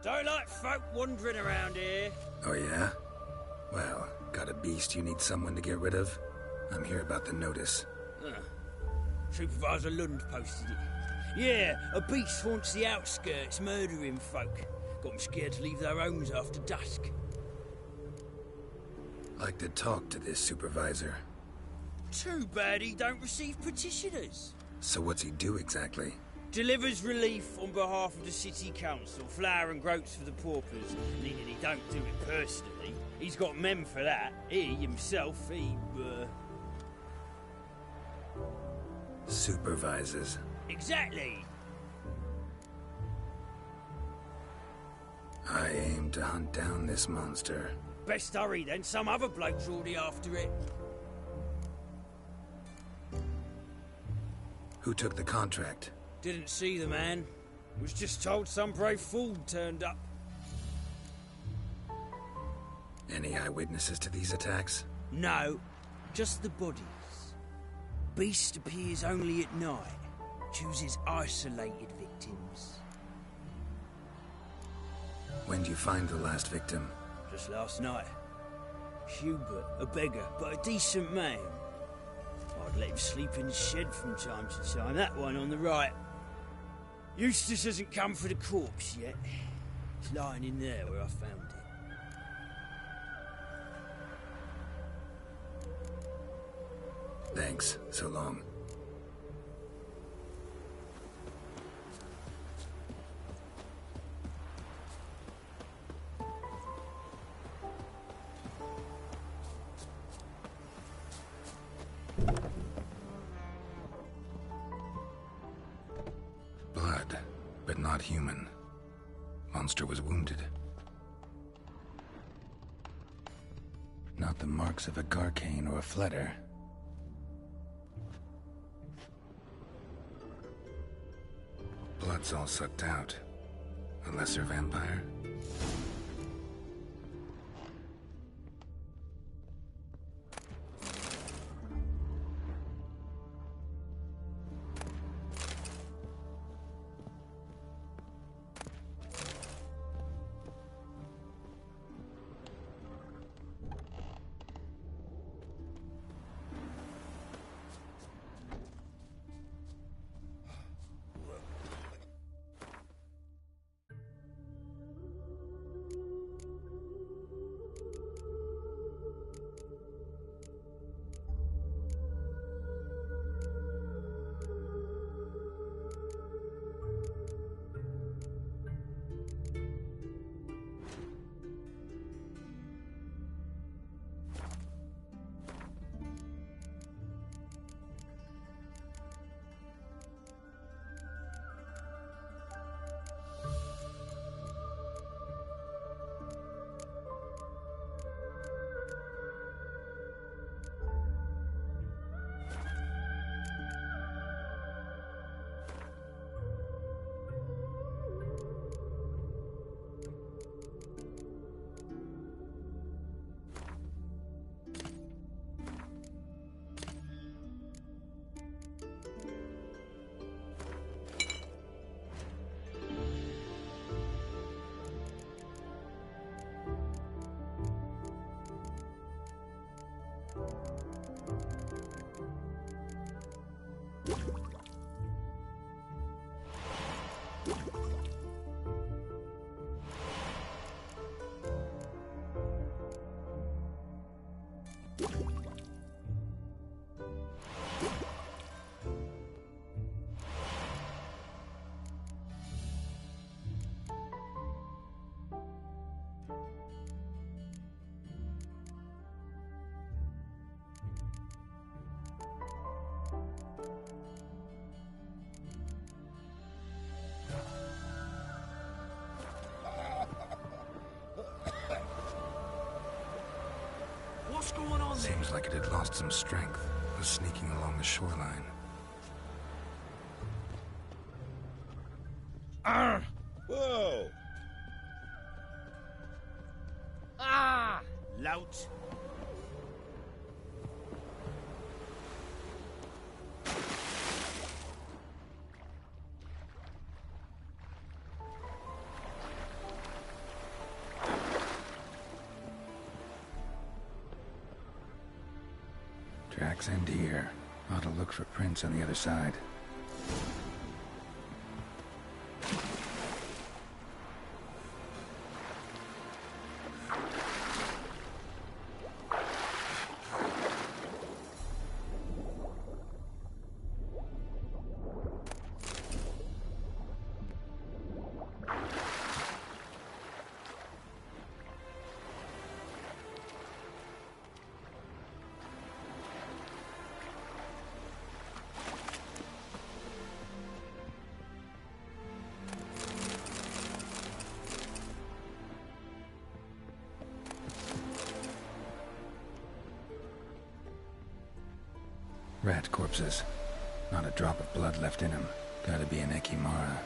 Don't like folk wandering around here. Oh yeah? Well, got a beast you need someone to get rid of? I'm here about the notice. Supervisor Lund posted it. Yeah, a beast haunts the outskirts, murdering folk. Got them scared to leave their homes after dusk. Like to talk to this supervisor. Too bad he don't receive petitioners. So what's he do exactly? Delivers relief on behalf of the city council, flour and groats for the paupers, meaning he don't do it personally. He's got men for that. He himself, Supervises. Exactly. I aim to hunt down this monster. Best hurry then, some other bloke's already after it. Who took the contract? Didn't see the man. Was just told some brave fool turned up. Any eyewitnesses to these attacks? No, just the bodies. Beast appears only at night. Chooses isolated victims. When did you find the last victim? Just last night. Hubert, a beggar, but a decent man. I'd let him sleep in the shed from time to time. That one on the right. Eustace hasn't come for the corpse yet. It's lying in there where I found it. Thanks. So long. Blood, but not human. Monster was wounded. Not the marks of a Garcane or a Fletter. Blood's all sucked out. A lesser vampire? What's going on there? Seems like it had lost some strength. Was sneaking along the shoreline. Whoa! Ah! Lout. track's end here. Ought to look for prints on the other side. Rat corpses. Not a drop of blood left in them. Gotta be an Ekimara.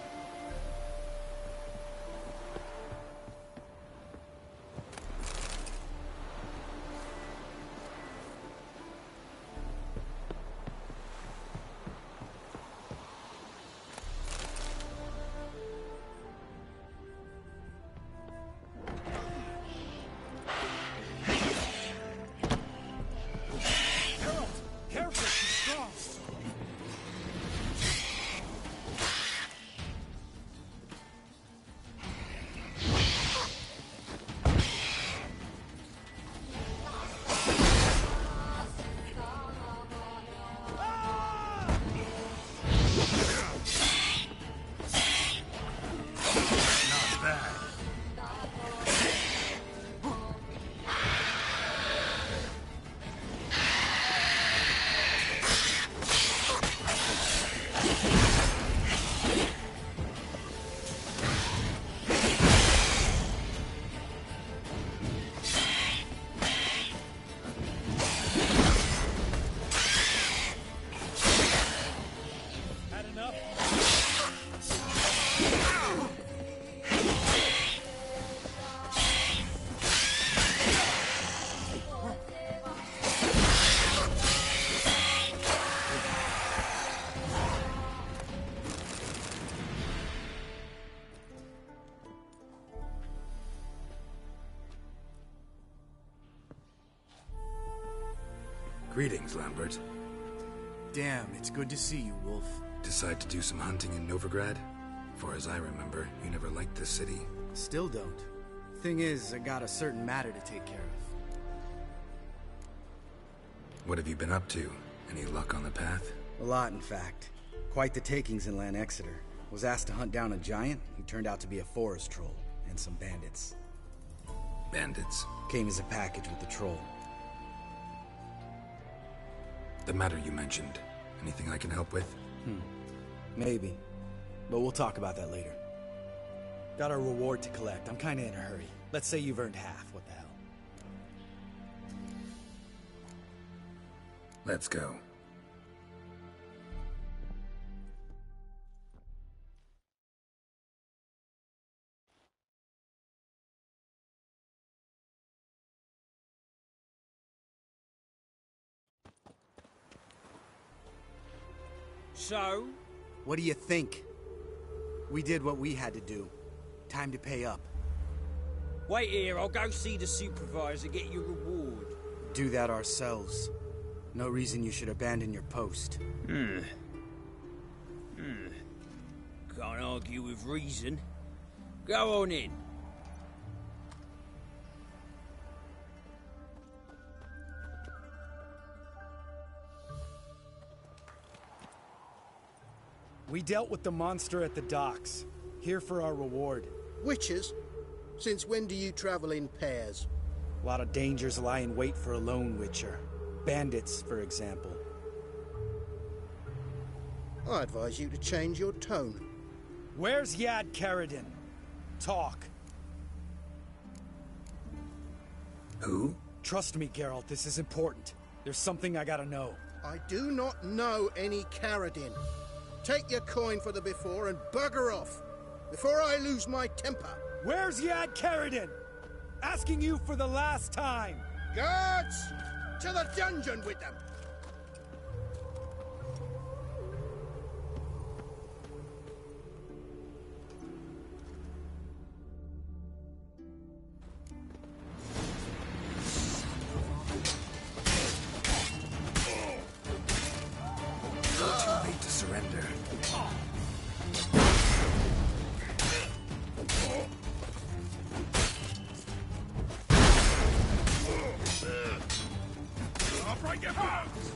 Greetings, Lambert. Damn, it's good to see you, Wolf. Decide to do some hunting in Novigrad? For as I remember, you never liked this city. Still don't. Thing is, I got a certain matter to take care of. What have you been up to? Any luck on the path? A lot, in fact. Quite the takings in Lan Exeter. Was asked to hunt down a giant who turned out to be a forest troll, and some bandits. Bandits? Came as a package with the troll. The matter you mentioned. Anything I can help with? Maybe. But we'll talk about that later. Got a reward to collect. I'm kinda in a hurry. Let's say you've earned half. What the hell? Let's go. So? What do you think? We did what we had to do. Time to pay up. Wait here, I'll go see the supervisor, get your reward. Do that ourselves. No reason you should abandon your post. Can't argue with reason. Go on in. We dealt with the monster at the docks. Here for our reward. Witches? Since when do you travel in pairs? A lot of dangers lie in wait for a lone witcher. Bandits, for example. I advise you to change your tone. Where's Yad Karadin? Talk. Who? Trust me, Geralt, this is important. There's something I gotta know. I do not know any Karadin. Take your coin for the before and bugger off, before I lose my temper. Where's Yad Karadin? Asking you for the last time. Guards! To the dungeon with them! Right your hands!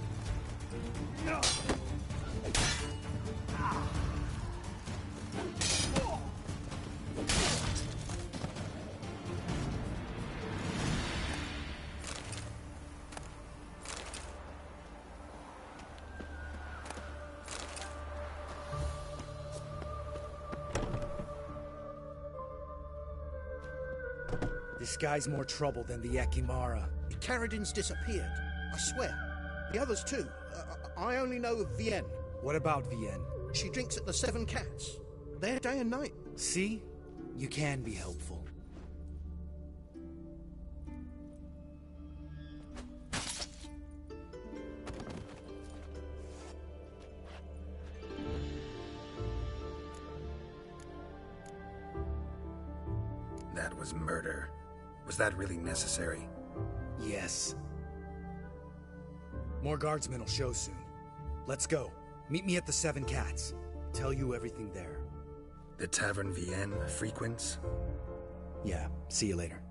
This guy's more trouble than the Ekimara. Carradin's disappeared. I swear. The others too. I only know of Vienne. What about Vienne? She drinks at the Seven Cats. There day and night. See? You can be helpful. That was murder. Was that really necessary? Yes. More guardsmen will show soon. Let's go. Meet me at the Seven Cats. Tell you everything there. The Tavern Vienne frequents? Yeah, see you later.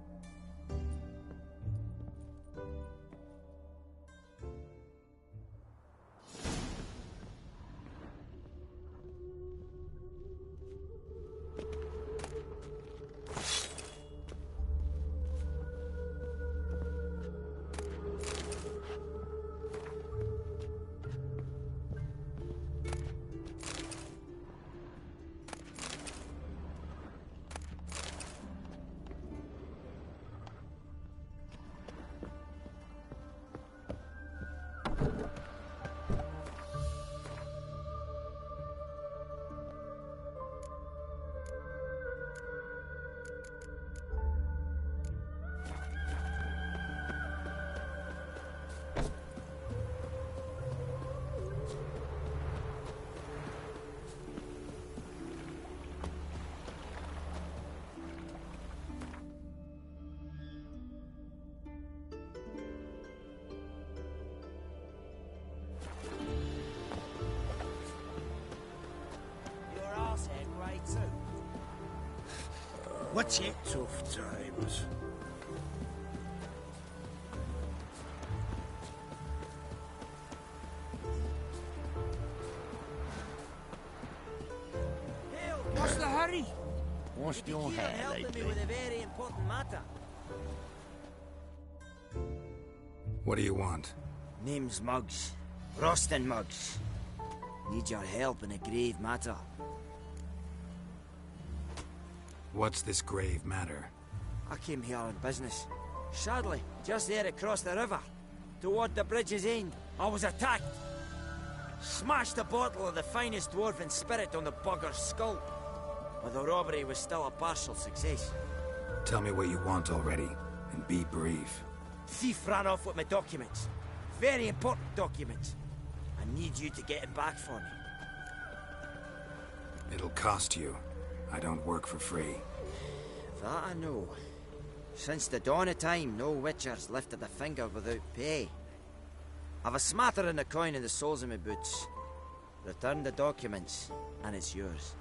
What's it? Tough times. What's the hurry? What's your hair helping me lately? with a very important matter. What do you want? Name's Muggs. Rostin Muggs. Need your help in a grave matter. What's this grave matter? I came here on business. Sadly, just there across the river, toward the bridge's end, I was attacked. Smashed a bottle of the finest dwarven spirit on the bugger's skull. But the robbery was still a partial success. Tell me what you want already, and be brief. Thief ran off with my documents. Very important documents. I need you to get it back for me. It'll cost you. I don't work for free. That I know. Since the dawn of time, no witcher's lifted a finger without pay. I've a smattering of coin in the soles of my boots. Return the documents, and it's yours.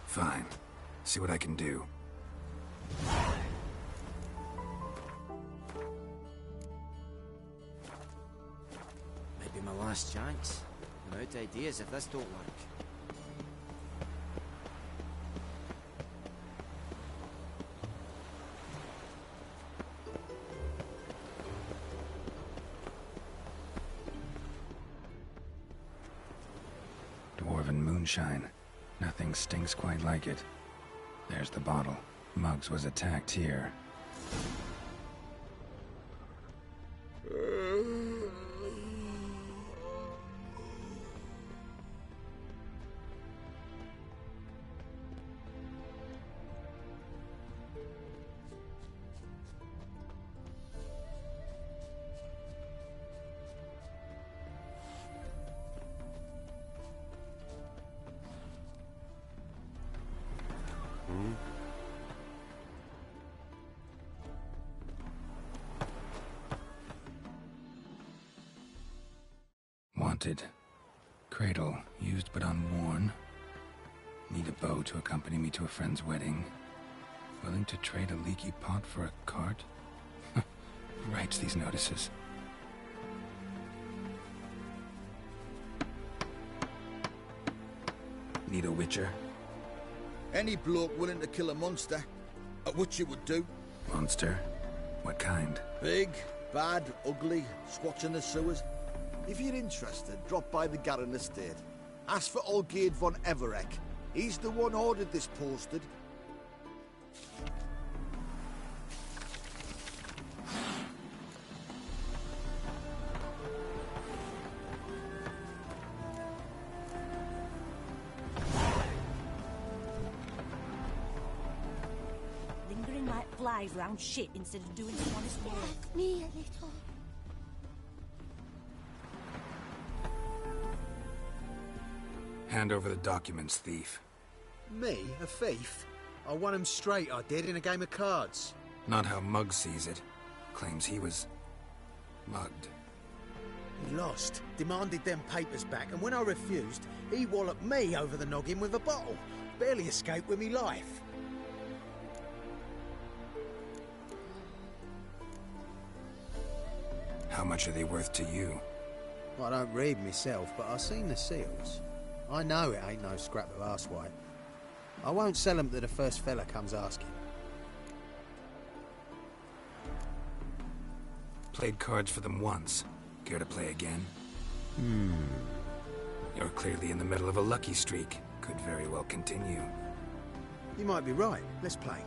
Fine. See what I can do. Might be my last chance. I'm out of ideas if this don't work. Dwarven moonshine. Nothing stinks quite like it. There's the bottle. Muggs was attacked here. Wanted. Cradle, used but unworn. Need a bow to accompany me to a friend's wedding. Willing to trade a leaky pot for a cart? Who writes these notices? Need a witcher? Any bloke willing to kill a monster, which you would do. Monster? What kind? Big, bad, ugly, squats in the sewers. If you're interested, drop by the Garren estate. Ask for Olgierd von Everek. He's the one ordered this posted. Lingering like flies round shit instead of doing some honest work. Let me a little. Hand over the documents, thief. Me? A thief? I won him straight, I did, in a game of cards. Not how Mugg sees it. Claims he was... mugged. He lost, demanded them papers back, and when I refused, he walloped me over the noggin with a bottle. Barely escaped with me life. How much are they worth to you? Well, I don't read myself, but I've seen the seals. I know it ain't no scrap of arsewhite. I won't sell them to the first fella comes asking. Played cards for them once. Care to play again? You're clearly in the middle of a lucky streak. Could very well continue. You might be right. Let's play.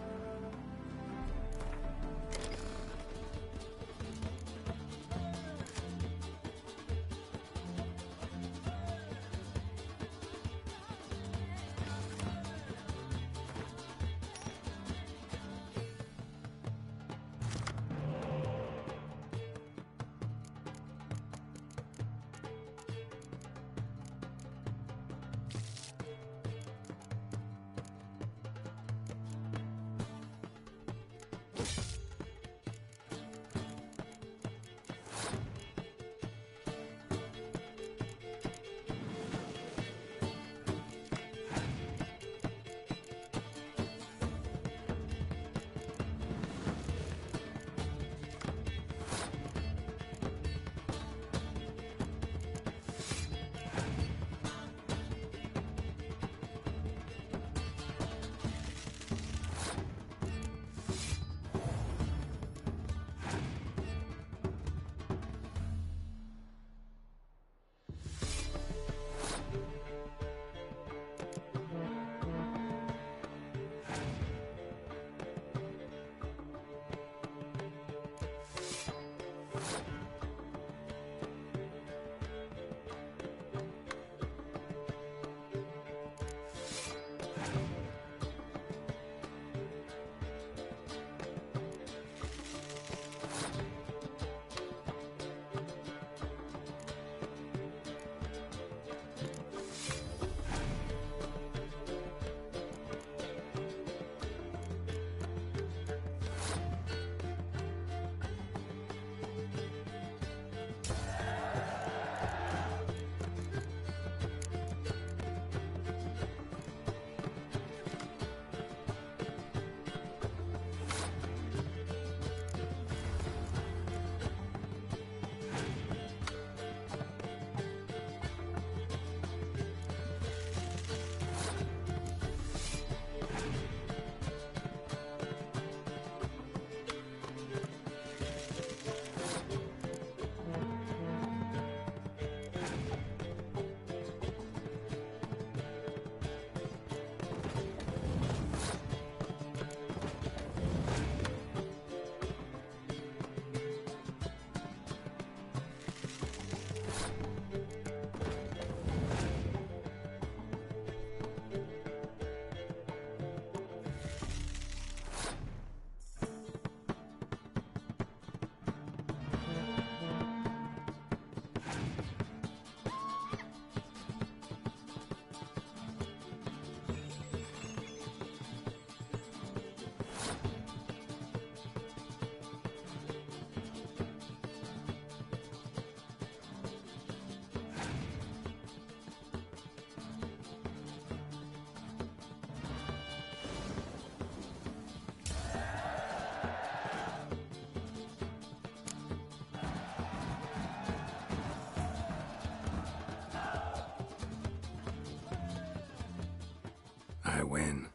I win.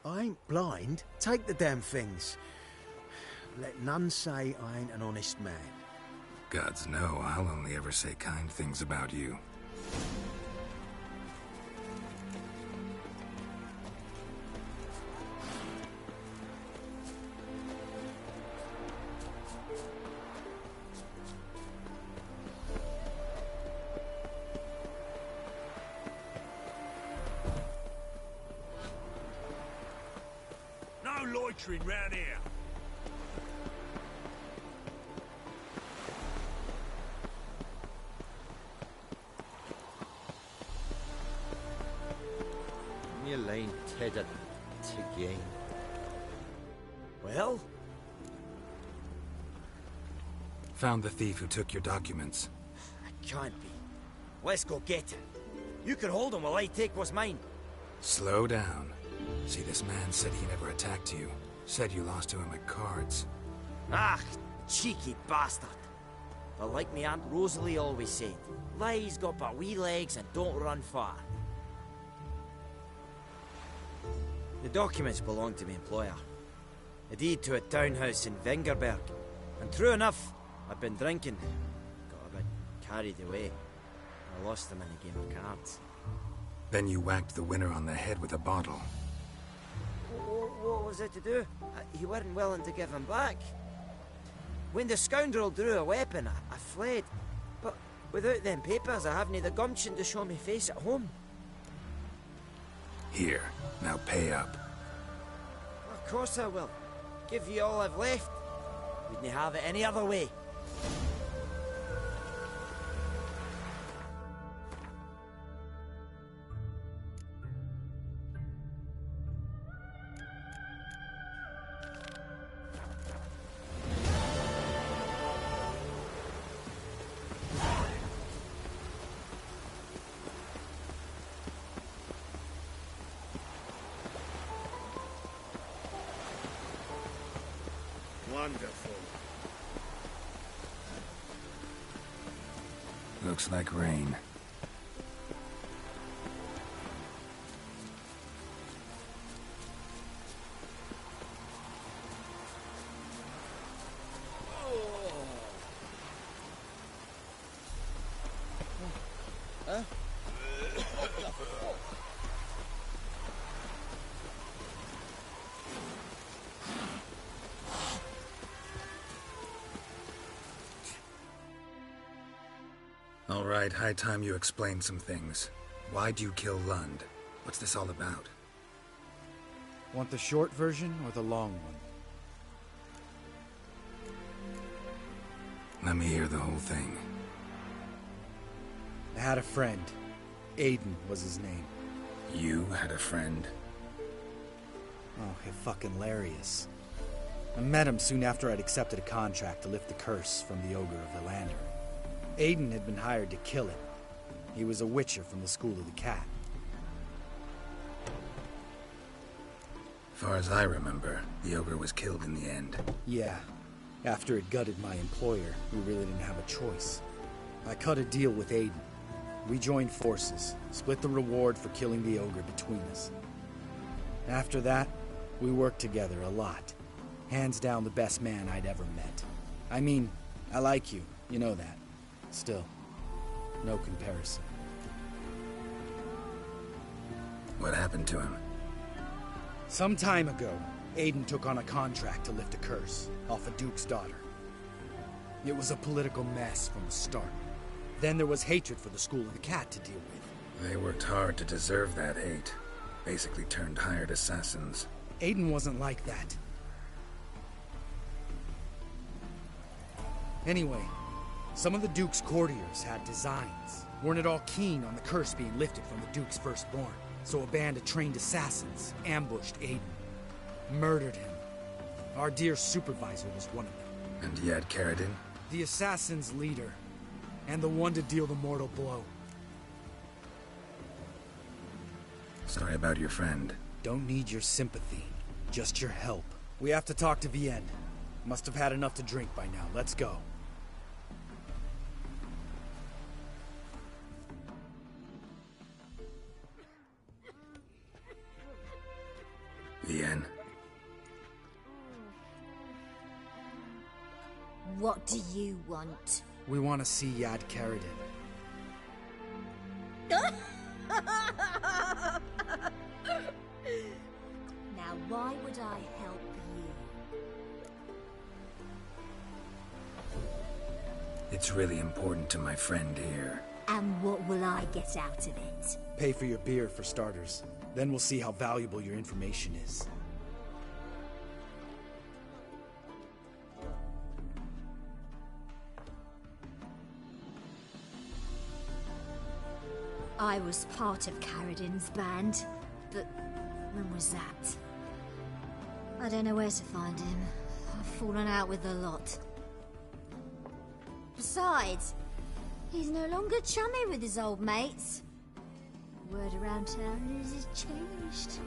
I ain't blind. Take the damn things. Let none say I ain't an honest man. Gods know I'll only ever say kind things about you. No loitering round here. Your line tethered to gain. Well? Found the thief who took your documents. It can't be. Let's go get him. You can hold him while I take what's mine. Slow down. See, this man said he never attacked you. Said you lost to him at cards. Ah, cheeky bastard. But like me Aunt Rosalie always said, lies got but wee legs and don't run far. The documents belong to my employer. A deed to a townhouse in Vengerberg. And true enough, I've been drinking. Got a bit carried away. I lost them in a game of cards. Then you whacked the winner on the head with a bottle. What was it to do? You weren't willing to give him back. When the scoundrel drew a weapon, I fled. But without them papers, I haven't the gumption to show me face at home. Here, now pay up. Of course I will. Give you all I've left. Wouldn't have it any other way. Wonderful. Looks like rain. All right, high time you explain some things. Why'd you kill Lund? What's this all about? Want the short version or the long one? Let me hear the whole thing. I had a friend. Aiden was his name. You had a friend? Oh, fucking hilarious. I met him soon after I'd accepted a contract to lift the curse from the Ogre of Elander. Aiden had been hired to kill it. He was a witcher from the School of the Cat. Far as I remember, the ogre was killed in the end. Yeah. After it gutted my employer, we really didn't have a choice. I cut a deal with Aiden. We joined forces, split the reward for killing the ogre between us. After that, we worked together a lot. Hands down the best man I'd ever met. I mean, I like you, you know that. Still, no comparison. What happened to him? Some time ago, Aiden took on a contract to lift a curse off a duke's daughter. It was a political mess from the start. Then there was hatred for the School of the Cat to deal with. They worked hard to deserve that hate. Basically turned hired assassins. Aiden wasn't like that. Anyway, some of the Duke's courtiers had designs. Weren't at all keen on the curse being lifted from the Duke's firstborn. So a band of trained assassins ambushed Aiden. Murdered him. Our dear supervisor was one of them. And you had Carradine? The assassin's leader. And the one to deal the mortal blow. Sorry about your friend. Don't need your sympathy. Just your help. We have to talk to Vienne. Must have had enough to drink by now. Let's go. What do you want? We want to see Yad Karadin. Now, why would I help you? It's really important to my friend here. And what will I get out of it? Pay for your beer, for starters. Then we'll see how valuable your information is. I was part of Karadin's band, but when was that? I don't know where to find him. I've fallen out with a lot. Besides, he's no longer chummy with his old mates. Word around town is he's changed.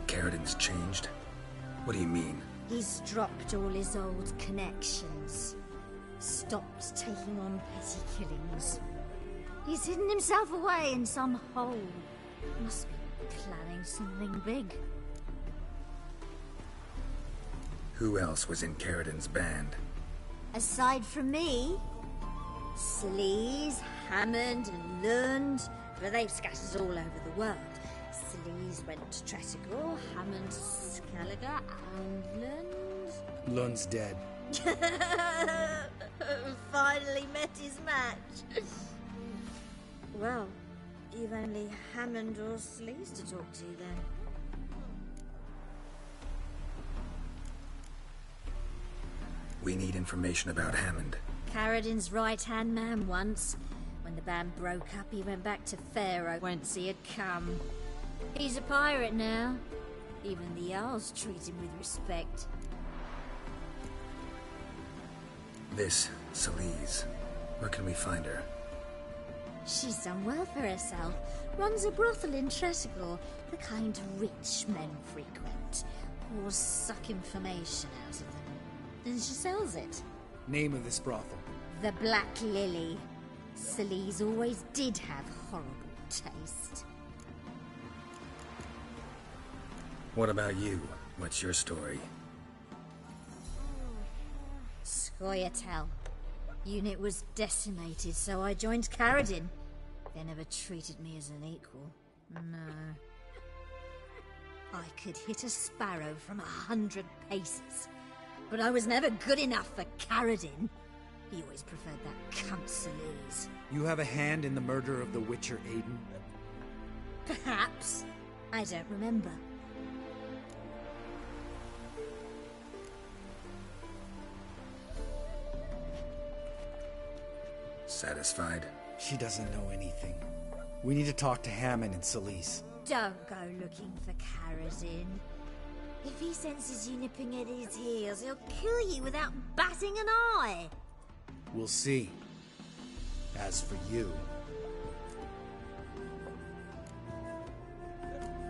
Karadin's changed? What do you mean? He's dropped all his old connections. Stopped taking on petty killings. He's hidden himself away in some hole. Must be planning something big. Who else was in Karadin's band? Aside from me, Sleaze, Hammond and Lund, but they've scattered all over the world. Sleaze went to Tretigor, Hammond to Skellige, and Lund... Lund's dead. Finally met his match. Well, you've only Hammond or Sleaze to talk to then. We need information about Hammond. Karadin's right-hand man once. When the band broke up, he went back to Pharaoh whence he had come. He's a pirate now. Even the Jarls treat him with respect. This, Sleaze. Where can we find her? She's done well for herself. Runs a brothel in Tretigor, the kind rich men frequent. Or suck information out of them. And she sells it. Name of this brothel? The Black Lily. Sleaze always did have horrible taste. What about you? What's your story? Scoia'tael. Unit was decimated, so I joined Karadin. They never treated me as an equal. No. I could hit a sparrow from 100 paces, but I was never good enough for Karadin. He always preferred that cunt Sleaze. You have a hand in the murder of the Witcher Aiden? Perhaps. I don't remember. Satisfied? She doesn't know anything. We need to talk to Hammond and Sleaze. Don't go looking for Karadin. If he senses you nipping at his heels, he'll kill you without batting an eye. We'll see. As for you...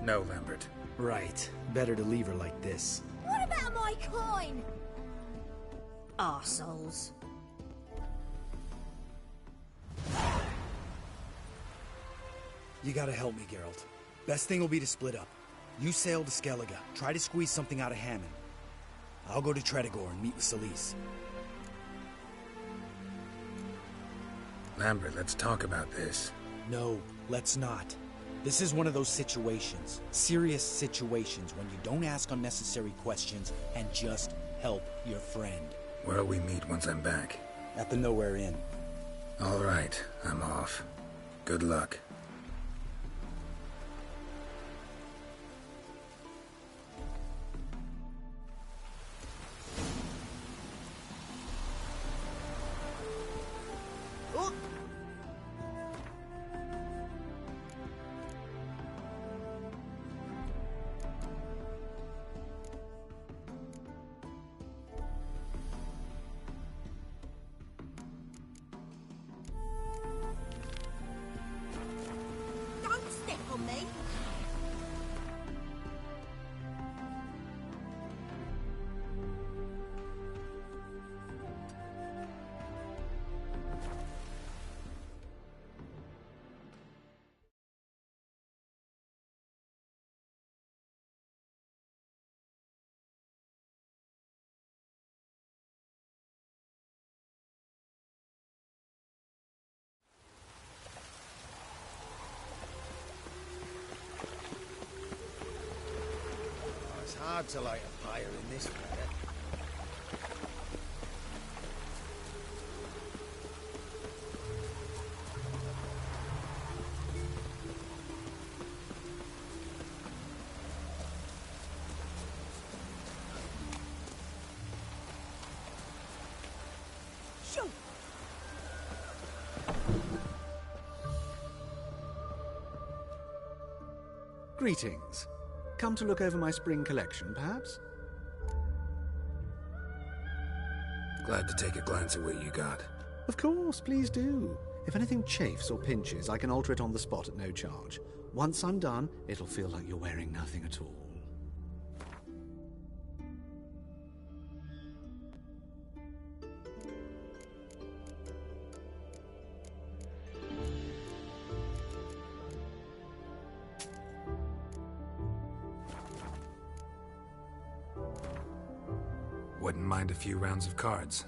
No, Lambert. Right. Better to leave her like this. What about my coin? Arseholes. You gotta help me, Geralt. Best thing will be to split up. You sail to Skellige. Try to squeeze something out of Hammond. I'll go to Tretigor and meet with Sleaze. Lambert, let's talk about this. No, let's not. This is one of those situations. Serious situations when you don't ask unnecessary questions and just help your friend. Where'll we meet once I'm back? At the Nowhere Inn. All right, I'm off. Good luck. Hard to light a fire in this weather. Greetings. Come to look over my spring collection, perhaps? Glad to take a glance at what you got. Of course, please do. If anything chafes or pinches, I can alter it on the spot at no charge. Once I'm done, it'll feel like you're wearing nothing at all. Wouldn't mind a few rounds of cards.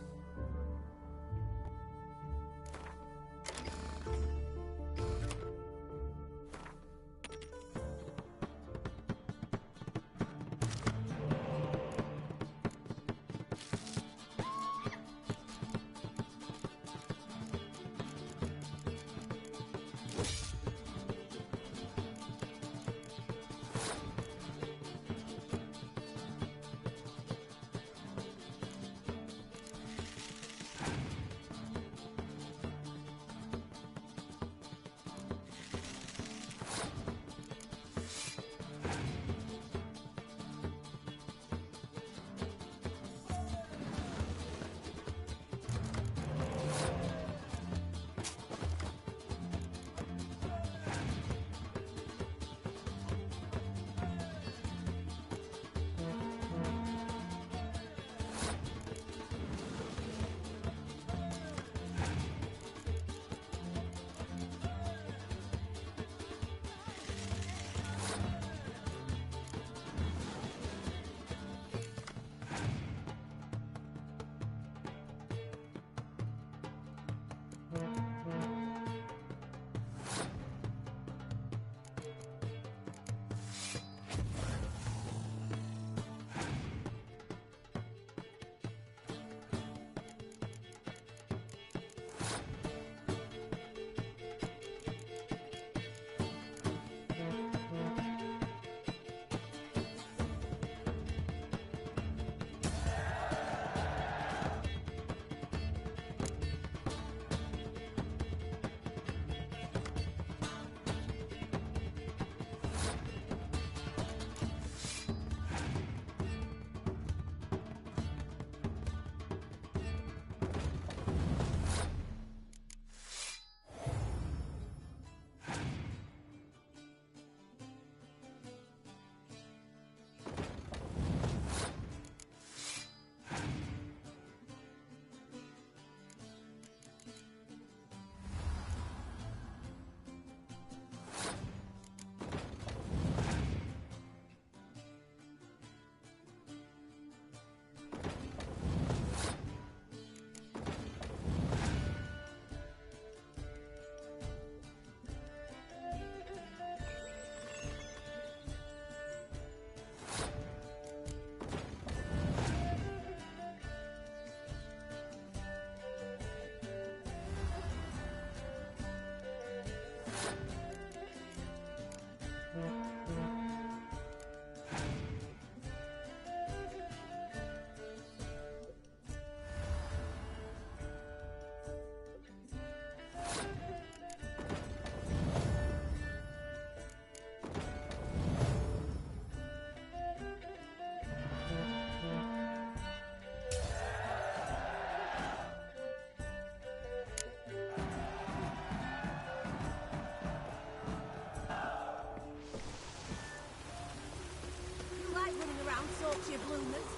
You bloomers.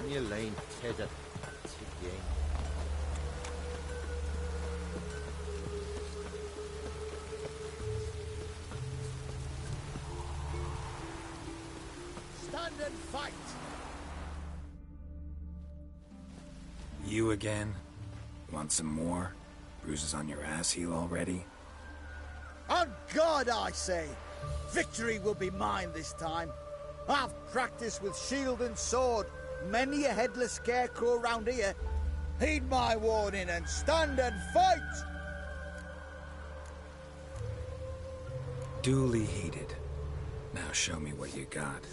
Your lane, Tedder. Stand and fight! You again? Want some more? Bruises on your ass heel already? On guard, I say! Victory will be mine this time. I've practiced with shield and sword. Many a headless scarecrow round here. Heed my warning and stand and fight! Duly heeded. Now show me what you got.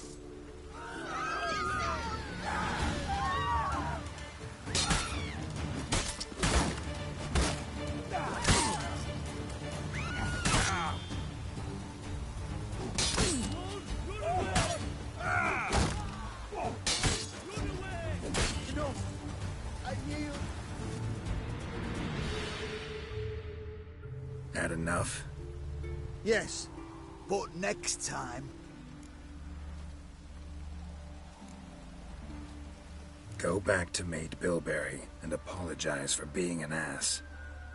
Had enough? Yes, but next time... Go back to Mate Bilberry and apologize for being an ass.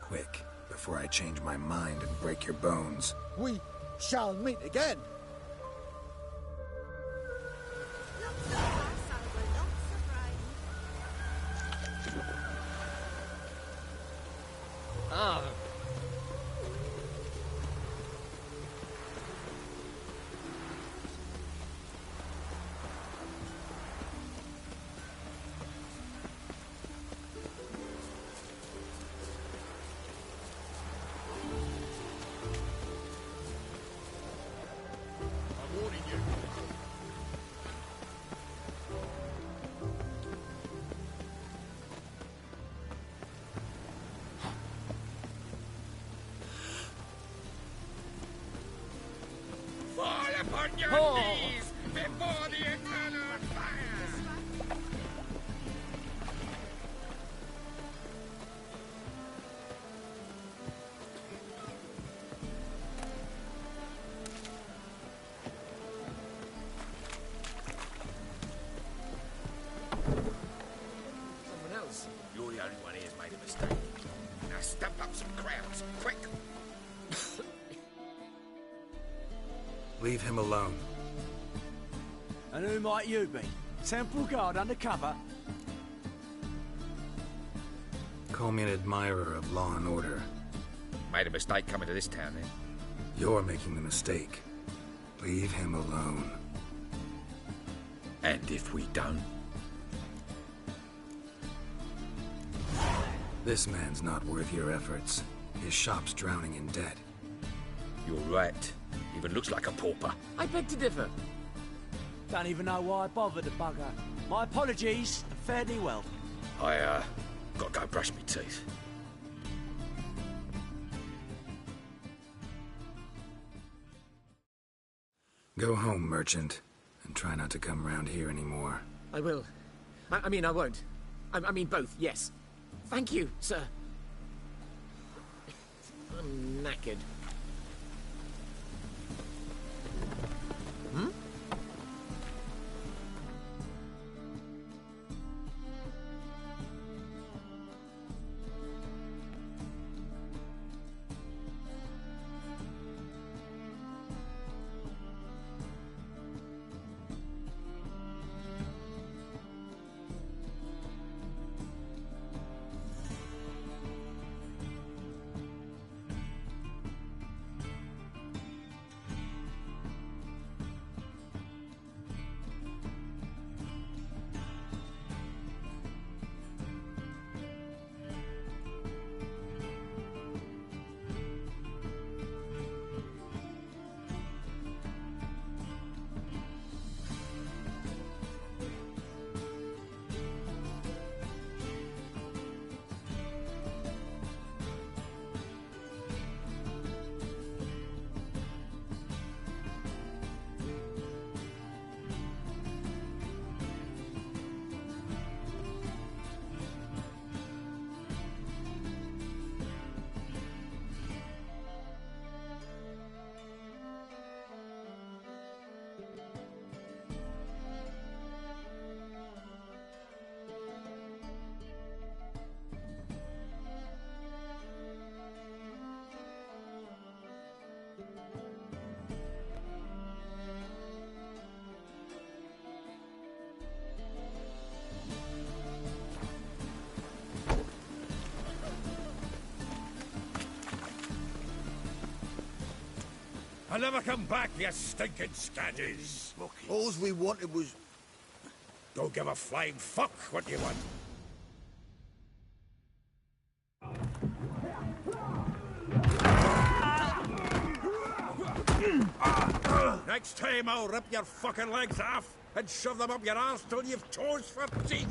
Quick, before I change my mind and break your bones. We shall meet again. Ah. I'm warning you. Fall upon your knees before the eternal fire! Someone else. You're the only one here's made a mistake. Now stump up some crowds, quick! Leave him alone. And who might you be? Temple guard undercover? Call me an admirer of law and order. Made a mistake coming to this town, then. You're making the mistake. Leave him alone. And if we don't? This man's not worth your efforts. His shop's drowning in debt. You're right. Even looks like a pauper. I beg to differ. Don't even know why I bothered the bugger. My apologies, and fare thee well. I, gotta go brush my teeth. Go home, merchant, and try not to come around here anymore. I will. I mean, I won't. I mean both, yes. Thank you, sir. I'm knackered. Hmm? I'll never come back, you stinking scadges. All we wanted was... Don't give a flying fuck what you want. Next time I'll rip your fucking legs off and shove them up your arse till you've toes for teeth.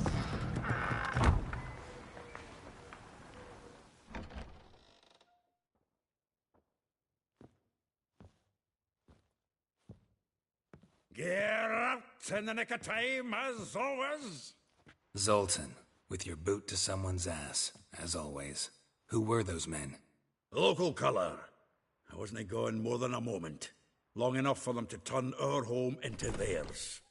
Get out in the nick of time, as always. Zoltan, with your boot to someone's ass, as always. Who were those men? Local colour. I wasn't gone more than a moment. Long enough for them to turn our home into theirs.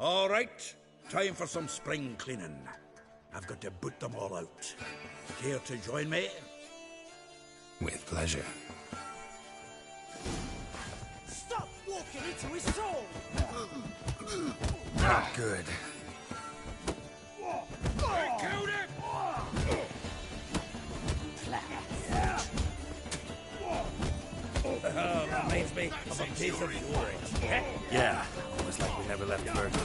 All right, time for some spring cleaning. I've got to boot them all out. Care to join me? With pleasure. Stop walking into his soul! Not good. I killed him! Reminds me of a piece of jewelry. Yeah, almost like we never left Bergen.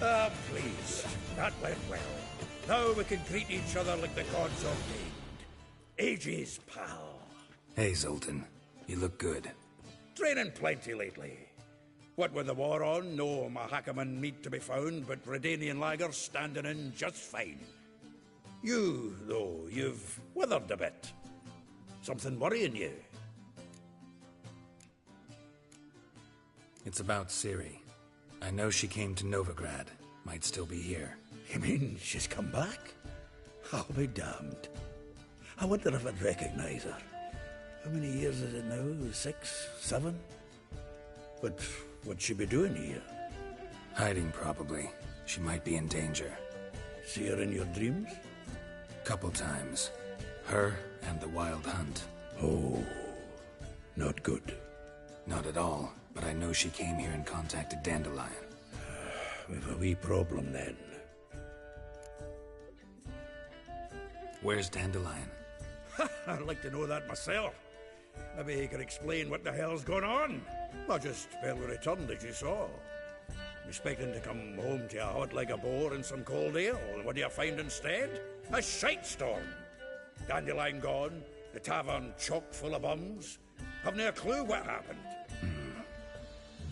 Ah, please. That went well. Now we can greet each other like the gods ordained. Ages, pal. Hey, Zoltan. You look good. Training plenty lately. What with the war on, no Mahakaman meat to be found, but Redanian lagers standing in just fine. You, though, you've withered a bit. Something worrying you? It's about Ciri. I know she came to Novigrad. Might still be here. You mean she's come back? I'll be damned. I wonder if I'd recognize her. How many years is it now? 6? 7? But what'd she be doing here? Hiding, probably. She might be in danger. See her in your dreams? Couple times. Her and the Wild Hunt. Oh, not good. Not at all, but I know she came here and contacted Dandelion. We've a wee problem then. Where's Dandelion? I'd like to know that myself. Maybe he could explain what the hell's going on. I just barely returned, as you saw. Expecting to come home to a hut like a boar and some cold ale. What do you find instead? A shite storm. Dandelion gone, the tavern chock full of bums. Have no clue what happened.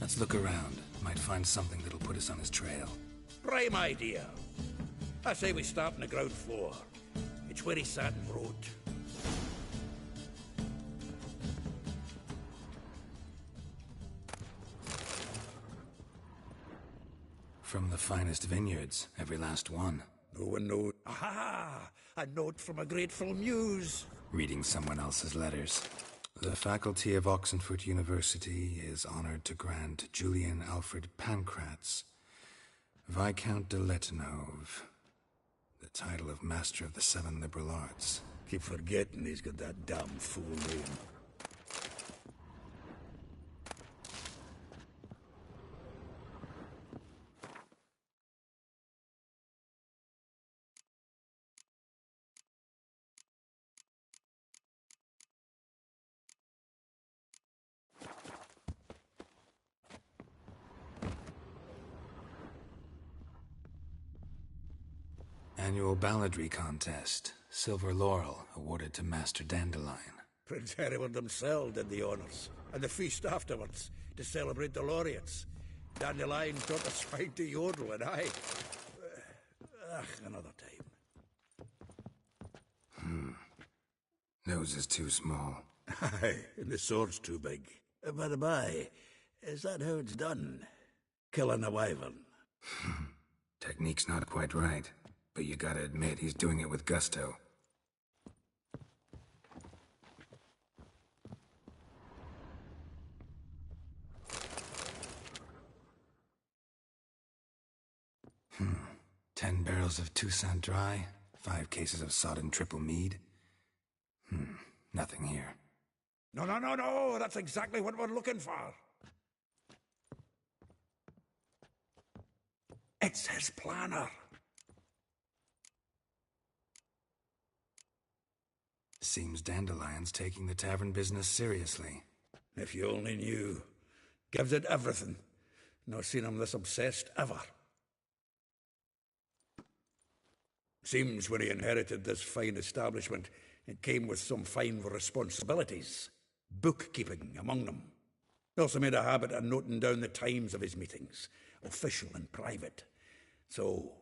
Let's look around. Might find something that'll put us on his trail. Prime idea. I say we start on the ground floor. It's where he sat and wrote. From the finest vineyards, every last one. No one knows. Aha! A note from a grateful muse. Reading someone else's letters. The faculty of Oxenford University is honored to grant Julian Alfred Pancratz, Viscount de Letenhove, the title of Master of the Seven Liberal Arts. Keep forgetting he's got that damn fool name. Annual balladry contest. Silver Laurel awarded to Master Dandelion. Prince Hereward himself did the honours, and the feast afterwards, to celebrate the laureates. Dandelion taught us how to yodel, and I... another time. Nose is too small. Aye, and the sword's too big. By the by, is that how it's done? Killing a wyvern? Technique's not quite right, but you gotta admit he's doing it with gusto. $10 barrels of Toussaint Dry, 5 cases of sodden triple mead. Nothing here. No, that's exactly what we're looking for. It's his planner. Seems Dandelion's taking the tavern business seriously. If you only knew. Gives it everything. Not seen him this obsessed ever. Seems when he inherited this fine establishment, it came with some fine responsibilities. Bookkeeping among them. He also made a habit of noting down the times of his meetings, official and private. So,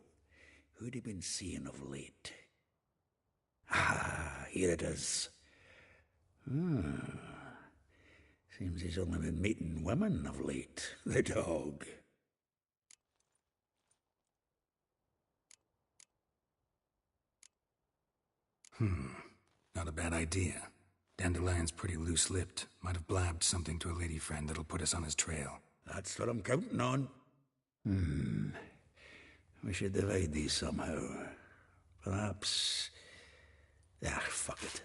who'd he been seeing of late? Here it is. Seems he's only been meeting women of late, the dog. Not a bad idea. Dandelion's pretty loose-lipped. Might have blabbed something to a lady friend that'll put us on his trail. That's what I'm counting on. We should divide these somehow. Perhaps... fuck it.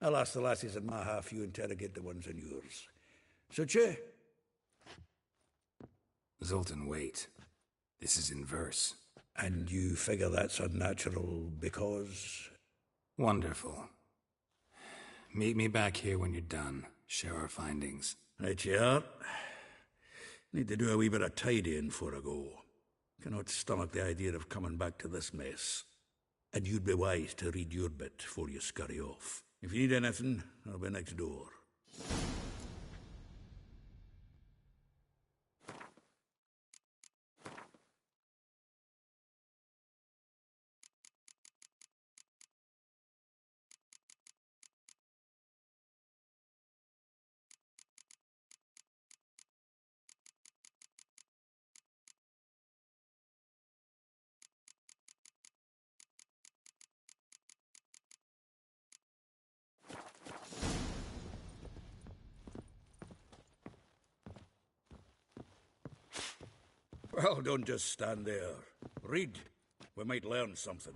I'll ask the lassies in my half, you interrogate the ones in yours. Suit you? Zoltan, wait. This is in verse. And you figure that's unnatural because... Wonderful. Meet me back here when you're done. Share our findings. Right you are. Need to do a wee bit of tidying before I go. Cannot stomach the idea of coming back to this mess. And you'd be wise to read your bit before you scurry off. If you need anything, I'll be next door. Well, don't just stand there. Read. We might learn something.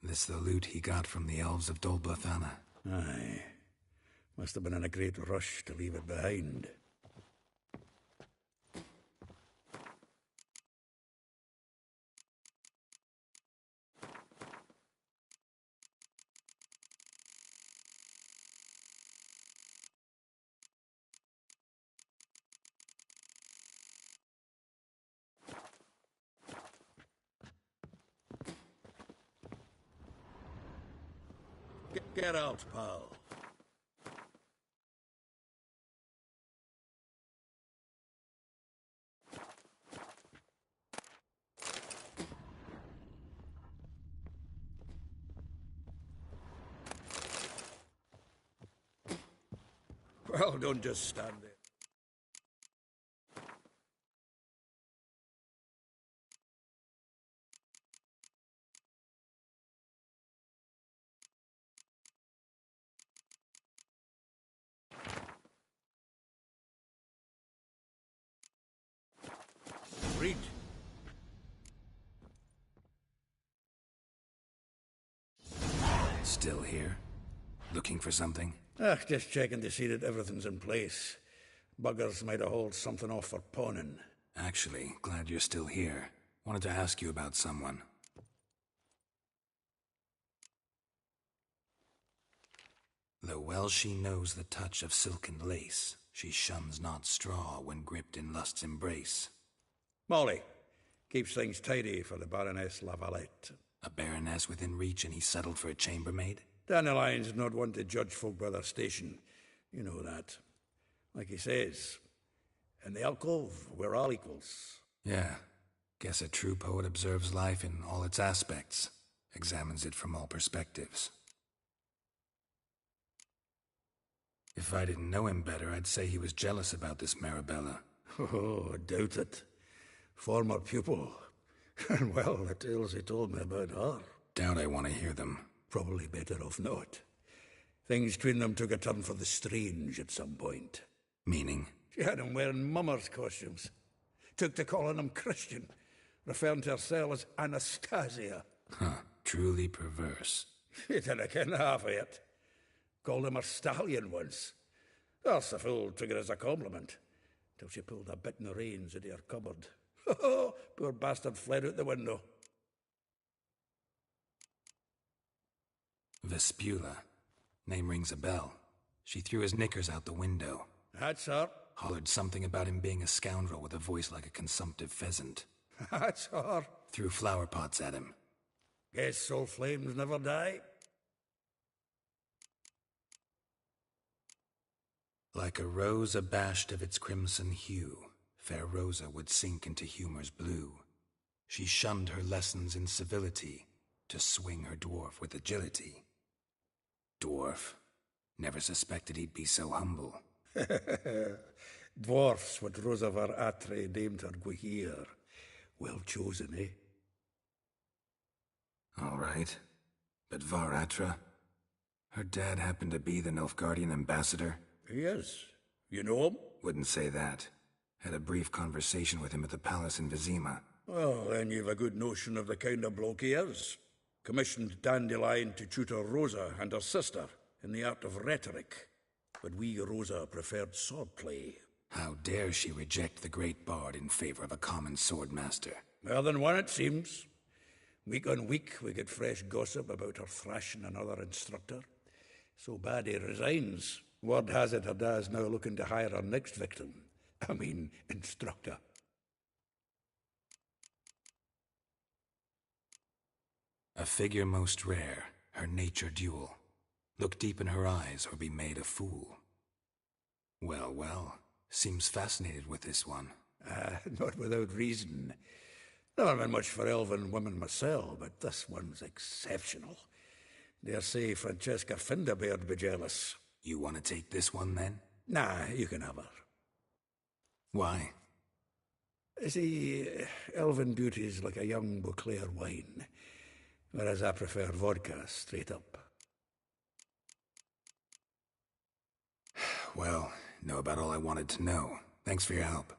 This the loot he got from the elves of Dol Blathanna. Aye. Must have been in a great rush to leave it behind. Get out, pal. Well, don't just stand there. Read. Still here? Looking for something? Just checking to see that everything's in place. Buggers might have hauled something off for pawning. Actually, glad you're still here. Wanted to ask you about someone. Though well she knows the touch of silken lace, she shuns not straw when gripped in lust's embrace. Molly. Keeps things tidy for the Baroness Lavalette. A baroness within reach and he settled for a chambermaid? Dandelion's not one to judge folk by their station. You know that. Like he says, in the alcove, we're all equals. Yeah. Guess a true poet observes life in all its aspects, examines it from all perspectives. If I didn't know him better, I'd say he was jealous about this Marabella. Oh, I doubt it. Former pupil. And well, the tales he told me about her. Doubt I want to hear them. Probably better off not. Things between them took a turn for the strange at some point. Meaning? She had them wearing mummers' costumes. Took to calling them Christian, referring to herself as Anastasia. Huh, truly perverse. She didn't ken half of it. Called him her stallion once. That's the fool took it as a compliment, till she pulled a bit in the reins into her cupboard. Poor bastard fled out the window. Vespula. Name rings a bell. She threw his knickers out the window. That's her. Hollered something about him being a scoundrel with a voice like a consumptive pheasant. That's her. Threw flower pots at him. Guess soul flames never die. Like a rose abashed of its crimson hue, fair Rosa would sink into humor's blue. She shunned her lessons in civility, to swing her dwarf with agility. Dwarf. Never suspected he'd be so humble. Dwarfs what Rosa var Atre named her Guihir. Well chosen, eh? All right. But Var Atra? Her dad happened to be the Nilfgaardian ambassador? He is. You know him? Wouldn't say that. Had a brief conversation with him at the palace in Vizima. Well, then you've a good notion of the kind of bloke he is. Commissioned Dandelion to tutor Rosa and her sister in the art of rhetoric. But we, Rosa, preferred swordplay. How dare she reject the great bard in favor of a common swordmaster? More than one, it seems. Week on week, we get fresh gossip about her thrashing another instructor. So bad he resigns. Word has it her dad's now looking to hire her next victim. I mean, instructor. A figure most rare, her nature dual. Look deep in her eyes or be made a fool. Well, well, seems fascinated with this one. Not without reason. Never been much for elven women myself, but this one's exceptional. Dare say Francesca Finderbeard be jealous. You want to take this one, then? Nah, you can have her. Why? See, elven beauty's like a young Beauclair wine, whereas I prefer vodka straight up. Well, know about all I wanted to know. Thanks for your help.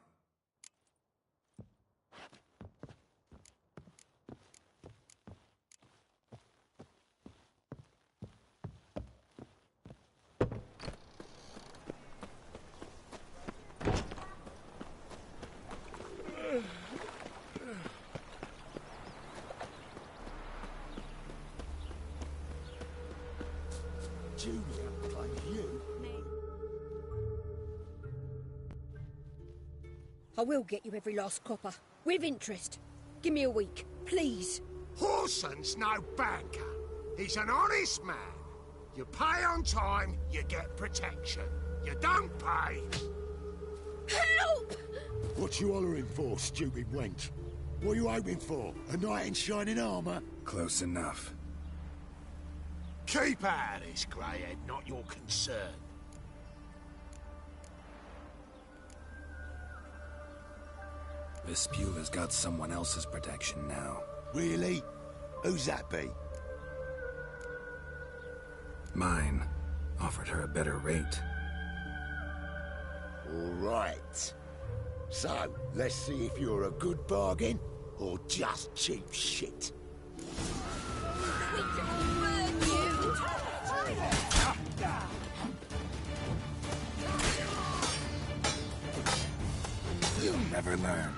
I will get you every last copper, with interest. Give me a week, please. Horson's no banker. He's an honest man. You pay on time, you get protection. You don't pay. Help! What you hollering for, stupid wench? What are you hoping for? A knight in shining armour? Close enough. Keep out of this, greyhead, not your concern. Vespula's got someone else's protection now. Really? Who's that be? Mine. Offered her a better rate. All right. So, let's see if you're a good bargain, or just cheap shit. You'll never learn.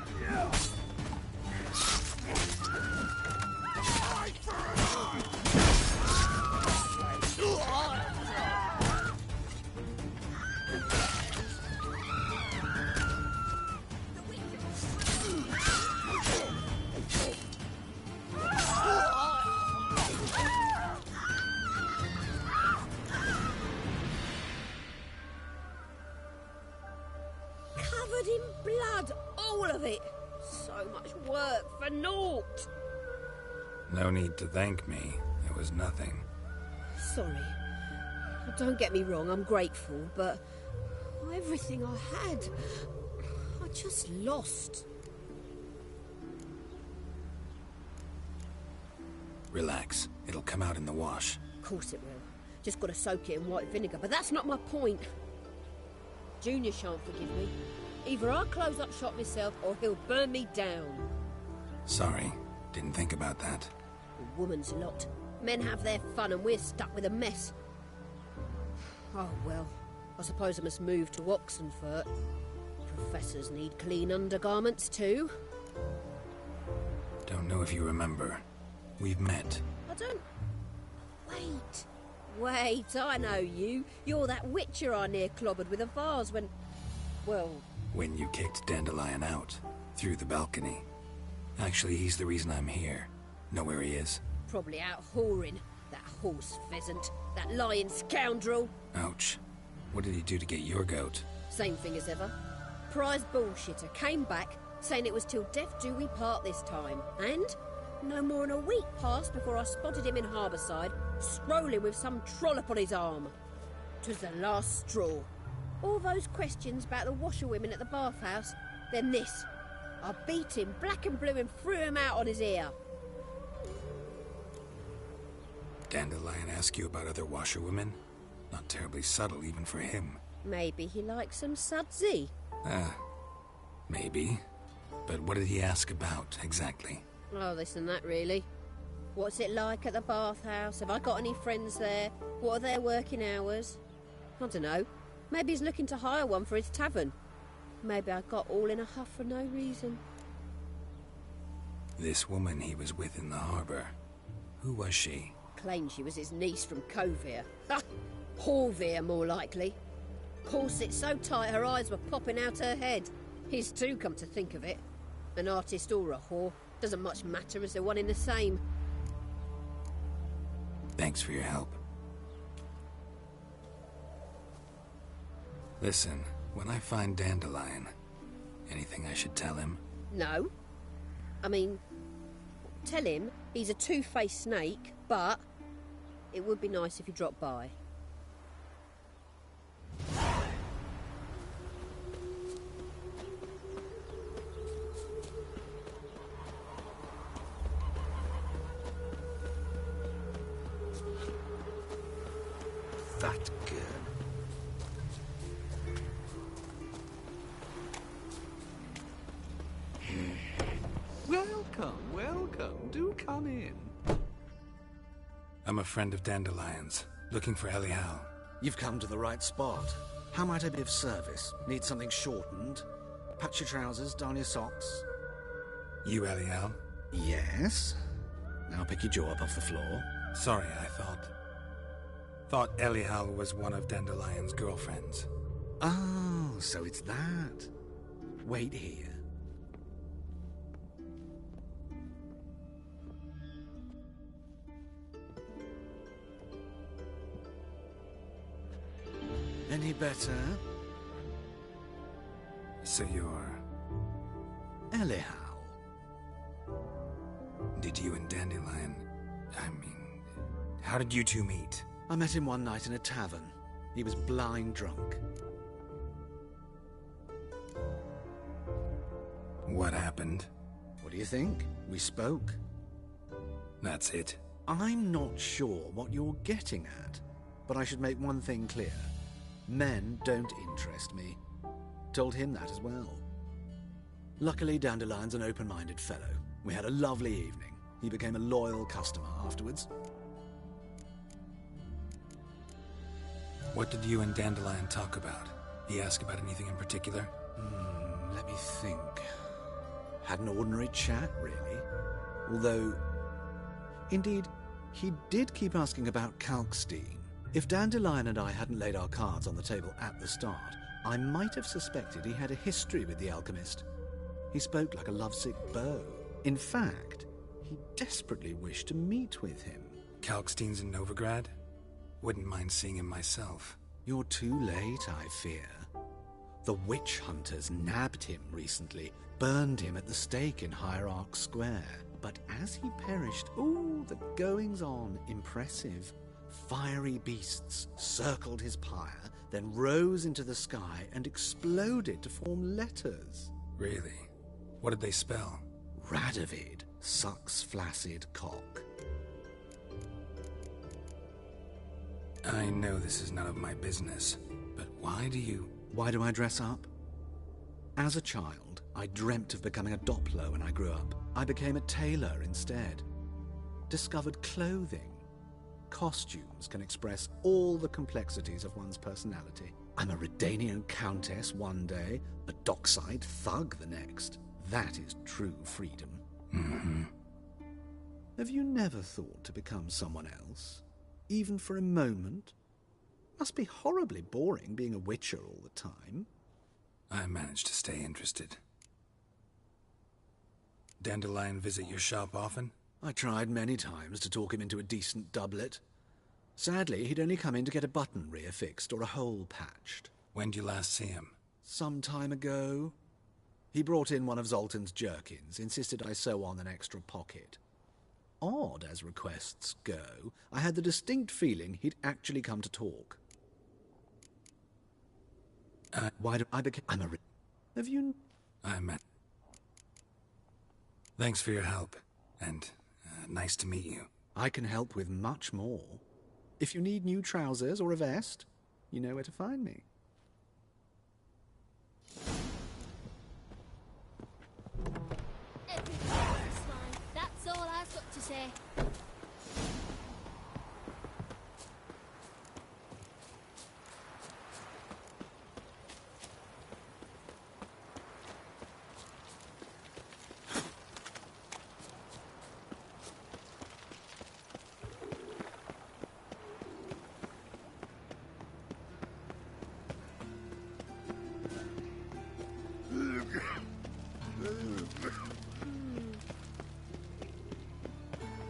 Covered in blood, all of it. So much work for naught. No need to thank me. It was nothing. Sorry. Don't get me wrong, I'm grateful, but everything I had, I just lost. Relax. It'll come out in the wash. Of course it will. Just gotta soak it in white vinegar, but that's not my point. Junior shan't forgive me. Either I'll close up shop myself or he'll burn me down. Sorry, didn't think about that. A woman's lot. Men have their fun and we're stuck with a mess. Oh well, I suppose I must move to Oxenfurt. Professors need clean undergarments too. Don't know if you remember. We've met. I don't... Wait, I know you. You're that witcher I near clobbered with a vase when... Well... When you kicked Dandelion out, through the balcony. Actually, he's the reason I'm here. Know where he is? Probably out whoring. That horse pheasant. That lying scoundrel. Ouch. What did he do to get your goat? Same thing as ever. Prize bullshitter came back, saying it was till death do we part this time. And no more than a week passed before I spotted him in Harbourside, strolling with some trollop on his arm. 'Twas the last straw. All those questions about the washerwomen at the bathhouse, then this. I beat him black and blue and threw him out on his ear. Dandelion ask you about other washerwomen? Not terribly subtle even for him. Maybe he likes some sudsy. Maybe. But what did he ask about, exactly? Oh, this and that, really. What's it like at the bathhouse? Have I got any friends there? What are their working hours? I don't know. Maybe he's looking to hire one for his tavern. Maybe I got all in a huff for no reason. This woman he was with in the harbour. Who was she? Claimed she was his niece from Kovir. Ha! Horvir, more likely. Corset so tight her eyes were popping out her head. His too, come to think of it. An artist or a whore. Doesn't much matter as they're one in the same. Thanks for your help. Listen, when I find Dandelion, anything I should tell him? No. I mean, tell him he's a two-faced snake, but it would be nice if he dropped by. That girl. Welcome. Do come in. I'm a friend of Dandelion's, looking for Elial. You've come to the right spot. How might I be of service? Need something shortened? Patch your trousers, darn your socks. You Elial? Yes. Now pick your jaw up off the floor. Sorry, I thought Elial was one of Dandelion's girlfriends. Oh, so it's that. Wait here. Any better? So you're... Elial. Did you and Dandelion... how did you two meet? I met him one night in a tavern. He was blind drunk. What happened? What do you think? We spoke. That's it. I'm not sure what you're getting at, but I should make one thing clear. Men don't interest me. Told him that as well. Luckily, Dandelion's an open-minded fellow. We had a lovely evening. He became a loyal customer afterwards. What did you and Dandelion talk about? He ask about anything in particular? Let me think. Had an ordinary chat, really. Although, indeed, he did keep asking about Kalkstein. If Dandelion and I hadn't laid our cards on the table at the start, I might have suspected he had a history with the alchemist. He spoke like a lovesick beau. In fact, he desperately wished to meet with him. Kalkstein's in Novigrad? Wouldn't mind seeing him myself. You're too late, I fear. The witch hunters nabbed him recently, burned him at the stake in Hierarch Square. But as he perished, the goings-on, impressive. Fiery beasts circled his pyre, then rose into the sky and exploded to form letters. Really? What did they spell? Radovid, sucks flaccid cock. I know this is none of my business, but why do you... Why do I dress up? As a child, I dreamt of becoming a Doppler when I grew up. I became a tailor instead. Discovered clothing. Costumes can express all the complexities of one's personality. I'm a Redanian countess one day, a dockside thug the next. That is true freedom. Mm-hmm. Have you never thought to become someone else? Even for a moment? Must be horribly boring being a witcher all the time. I managed to stay interested. Dandelion visit your shop often? I tried many times to talk him into a decent doublet. Sadly, he'd only come in to get a button reaffixed or a hole patched. When did you last see him? Some time ago. He brought in one of Zoltan's jerkins, insisted I sew on an extra pocket. Odd as requests go, I had the distinct feeling he'd actually come to talk. Why do I become... Have you... Thanks for your help, and nice to meet you. I can help with much more. If you need new trousers or a vest, you know where to find me. Everything's fine. That's all I've got to say.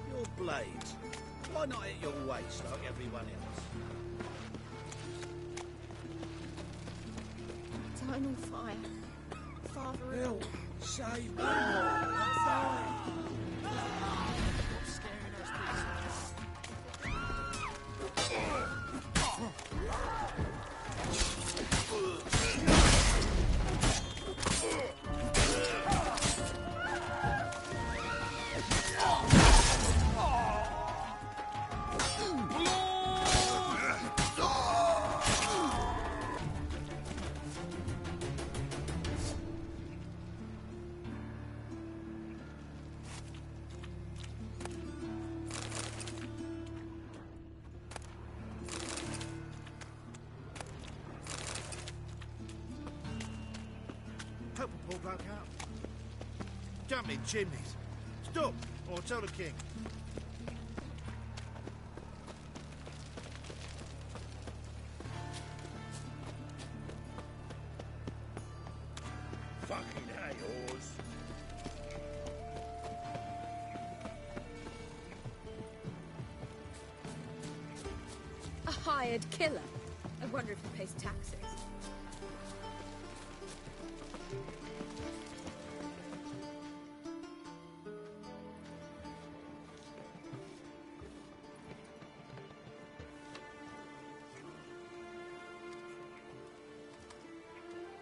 Your blades. Why not at your waist like everyone else? Eternal fire. Father Bill, save me. What's scaring us Help the poor bloke out. Jump in chimneys. Stop, or tell the king. Fucking hell, yours. A hired killer. I wonder if he pays taxes.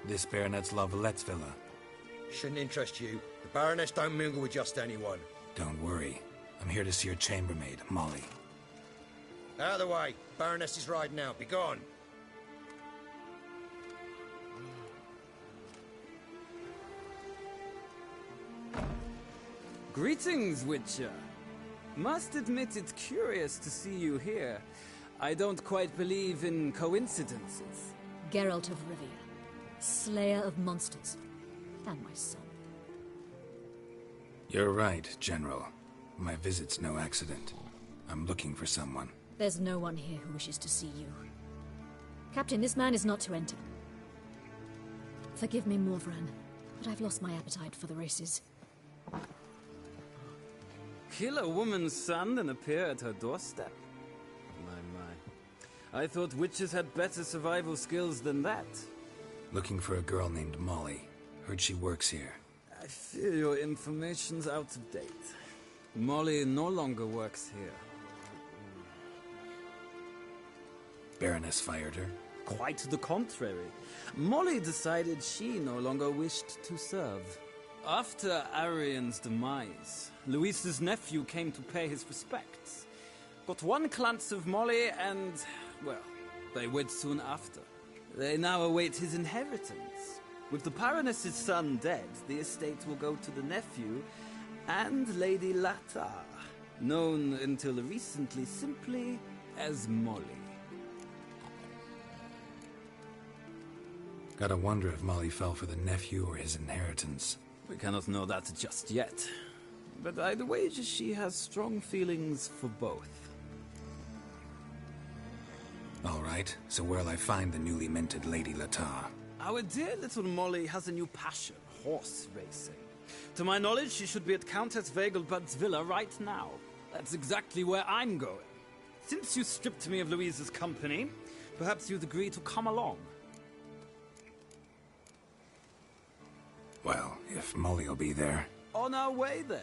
This Baronet's Lavallette's villa. Shouldn't interest you. The Baroness don't mingle with just anyone. Don't worry. I'm here to see your chambermaid, Molly. Out of the way. Baroness is riding out. Be gone. Greetings, Witcher. Must admit it's curious to see you here. I don't quite believe in coincidences. Geralt of Rivia, slayer of monsters, and my son. You're right, General. My visit's no accident. I'm looking for someone. There's no one here who wishes to see you. Captain, this man is not to enter. Forgive me, Morvran, but I've lost my appetite for the races. Kill a woman's son and appear at her doorstep? My. I thought witches had better survival skills than that. Looking for a girl named Molly. Heard she works here. I fear your information's out of date. Molly no longer works here. Baroness fired her? Quite the contrary. Molly decided she no longer wished to serve. After Arian's demise, Luis's nephew came to pay his respects. Got one glance of Molly and, well, they wed soon after. They now await his inheritance. With the Baroness's son dead, the estate will go to the nephew and Lady Latar, known until recently simply as Molly. Gotta wonder if Molly fell for the nephew or his inheritance. We cannot know that just yet, but I'd wager she has strong feelings for both. All right, so where'll I find the newly minted Lady Latar? Our dear little Molly has a new passion, horse racing. To my knowledge, she should be at Countess Vegelbud's villa right now. That's exactly where I'm going. Since you stripped me of Louise's company, perhaps you'd agree to come along. Well, if Molly'll be there. On our way, then.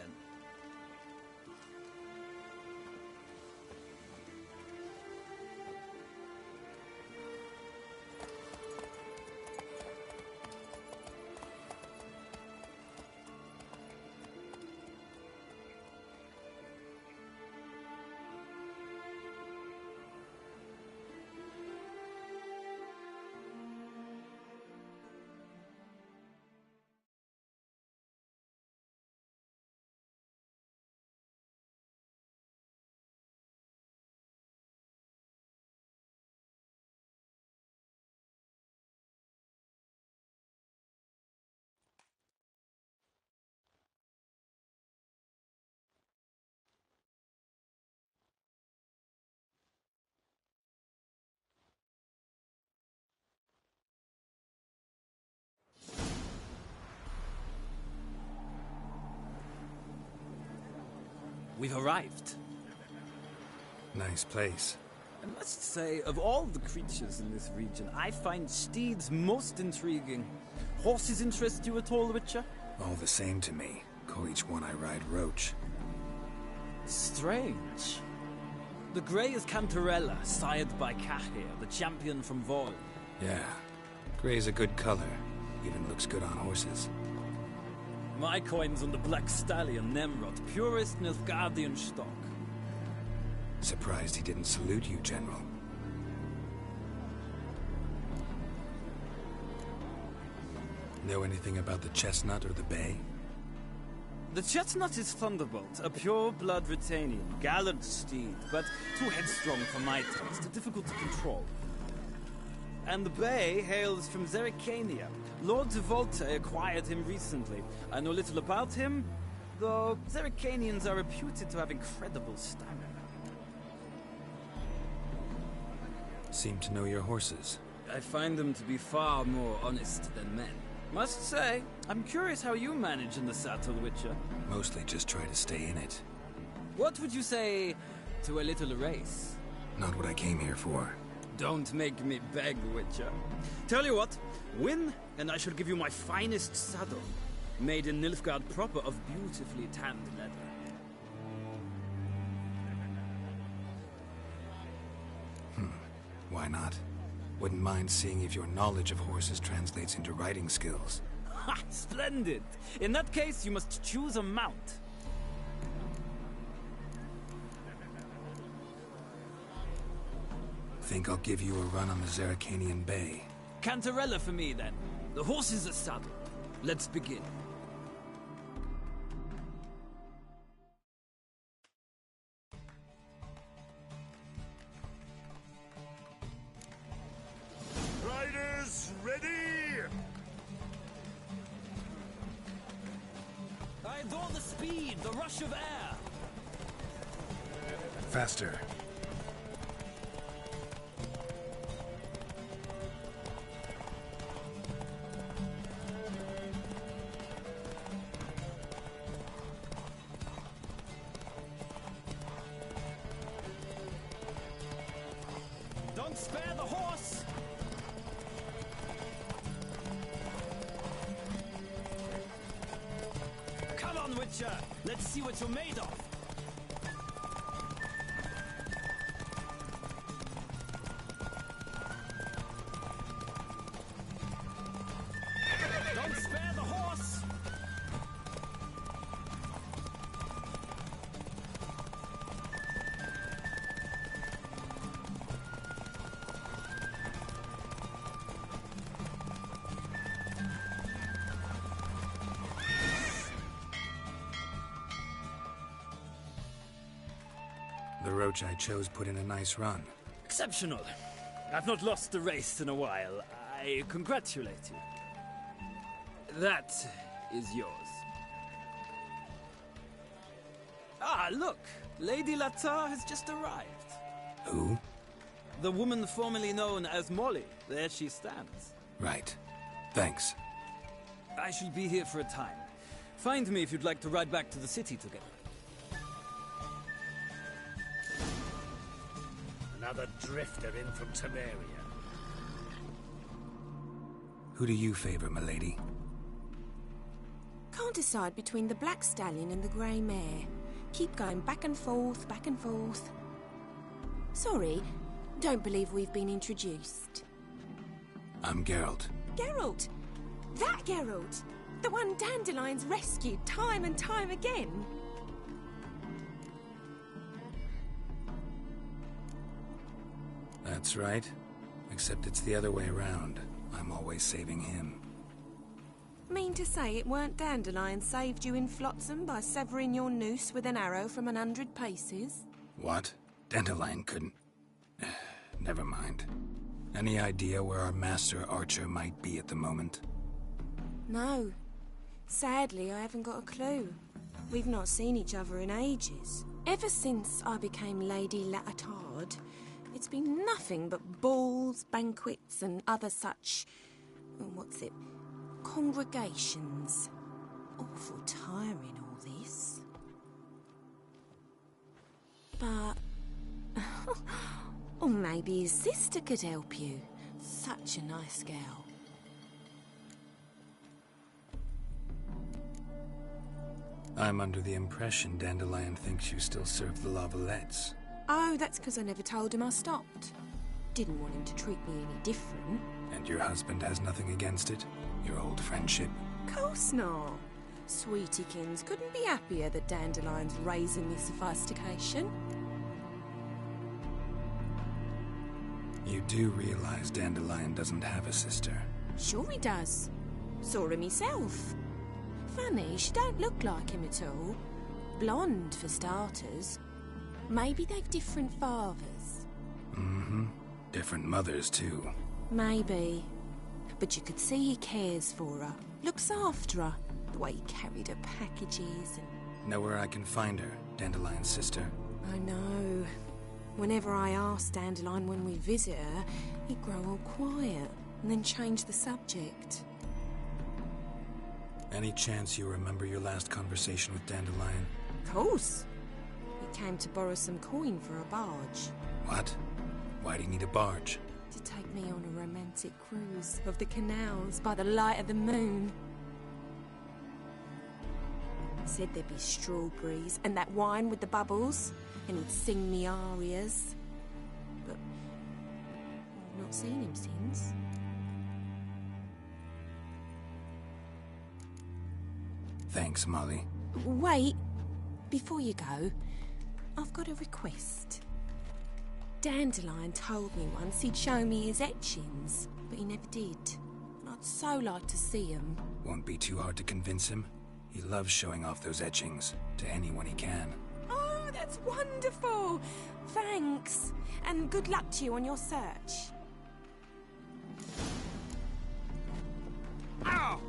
We've arrived. Nice place. I must say, of all the creatures in this region, I find steeds most intriguing. Horses interest you at all, Witcher? All the same to me. Call each one I ride Roach. Strange. The grey is Cantarella, sired by Cahir, the champion from Vol. Yeah. Gray's a good color. Even looks good on horses. My coin's on the Black Stallion, Nemrod, purest Nilfgaardian stock. Surprised he didn't salute you, General. Know anything about the Chestnut or the Bay? The Chestnut is Thunderbolt, a pure-blood Retanian, gallant steed, but too headstrong for my taste, difficult to control. And the Bay hails from Zerrikania. Lord de Volte acquired him recently. I know little about him, though Zerrikanians are reputed to have incredible stamina. Seem to know your horses. I find them to be far more honest than men. Must say, I'm curious how you manage in the saddle, Witcher. Mostly just try to stay in it. What would you say to a little race? Not what I came here for. Don't make me beg, Witcher. Tell you what, win, and I shall give you my finest saddle. Made in Nilfgaard proper of beautifully tanned leather. Why not? Wouldn't mind seeing if your knowledge of horses translates into riding skills. Ha! Splendid! In that case, you must choose a mount. Think I'll give you a run on the Zerrikanian Bay. Cantarella for me, then. The horse is a saddle. Let's begin. Riders, ready! I adore the speed, the rush of air. Faster. Don't spare the horse! Come on, Witcher! Let's see what you're made of! Don't spare the horse! The roach I chose put in a nice run. Exceptional. I've not lost a race in a while. I congratulate you. That is yours. Ah, look! Lady Latar has just arrived. Who? The woman formerly known as Molly. There she stands. Right. Thanks. I shall be here for a time. Find me if you'd like to ride back to the city together. Another drifter in from Temeria. Who do you favor, milady? Can't decide between the Black Stallion and the Grey Mare. Keep going back and forth, back and forth. Sorry, don't believe we've been introduced. I'm Geralt. Geralt! That Geralt! The one Dandelion's rescued time and time again. That's right. Except it's the other way around. I'm always saving him. Mean to say it weren't Dandelion saved you in Flotsam by severing your noose with an arrow from 100 paces? What? Dandelion couldn't... Never mind. Any idea where our master archer might be at the moment? No. Sadly, I haven't got a clue. We've not seen each other in ages. Ever since I became Lady Latard, it's been nothing but balls, banquets, and other such... congregations. Awful tiring, all this. But... or maybe his sister could help you. Such a nice girl. I'm under the impression Dandelion thinks you still serve the Lavalettes. Oh, that's because I never told him I stopped. Didn't want him to treat me any different. And your husband has nothing against it? Your old friendship? Course not. Sweetiekins couldn't be happier that Dandelion's raising this sophistication. You do realize Dandelion doesn't have a sister? Sure he does. Saw him himself. Funny, she don't look like him at all. Blonde, for starters. Maybe they've different fathers. Mm-hmm. Different mothers, too. Maybe. But you could see he cares for her. Looks after her. The way he carried her packages and... Know where I can find her, Dandelion's sister? I know. Whenever I ask Dandelion when we visit her, he'd grow all quiet and then change the subject. Any chance you remember your last conversation with Dandelion? Of course. He came to borrow some coin for a barge. What? Why do you need a barge? To take me on a romantic cruise of the canals by the light of the moon. Said there'd be strawberries and that wine with the bubbles, and he'd sing me arias. But I've not seen him since. Thanks, Molly. Wait, before you go, I've got a request. Dandelion told me once he'd show me his etchings, but he never did. And I'd so like to see them. Won't be too hard to convince him. He loves showing off those etchings to anyone he can. Oh, that's wonderful! Thanks, and good luck to you on your search. Ow!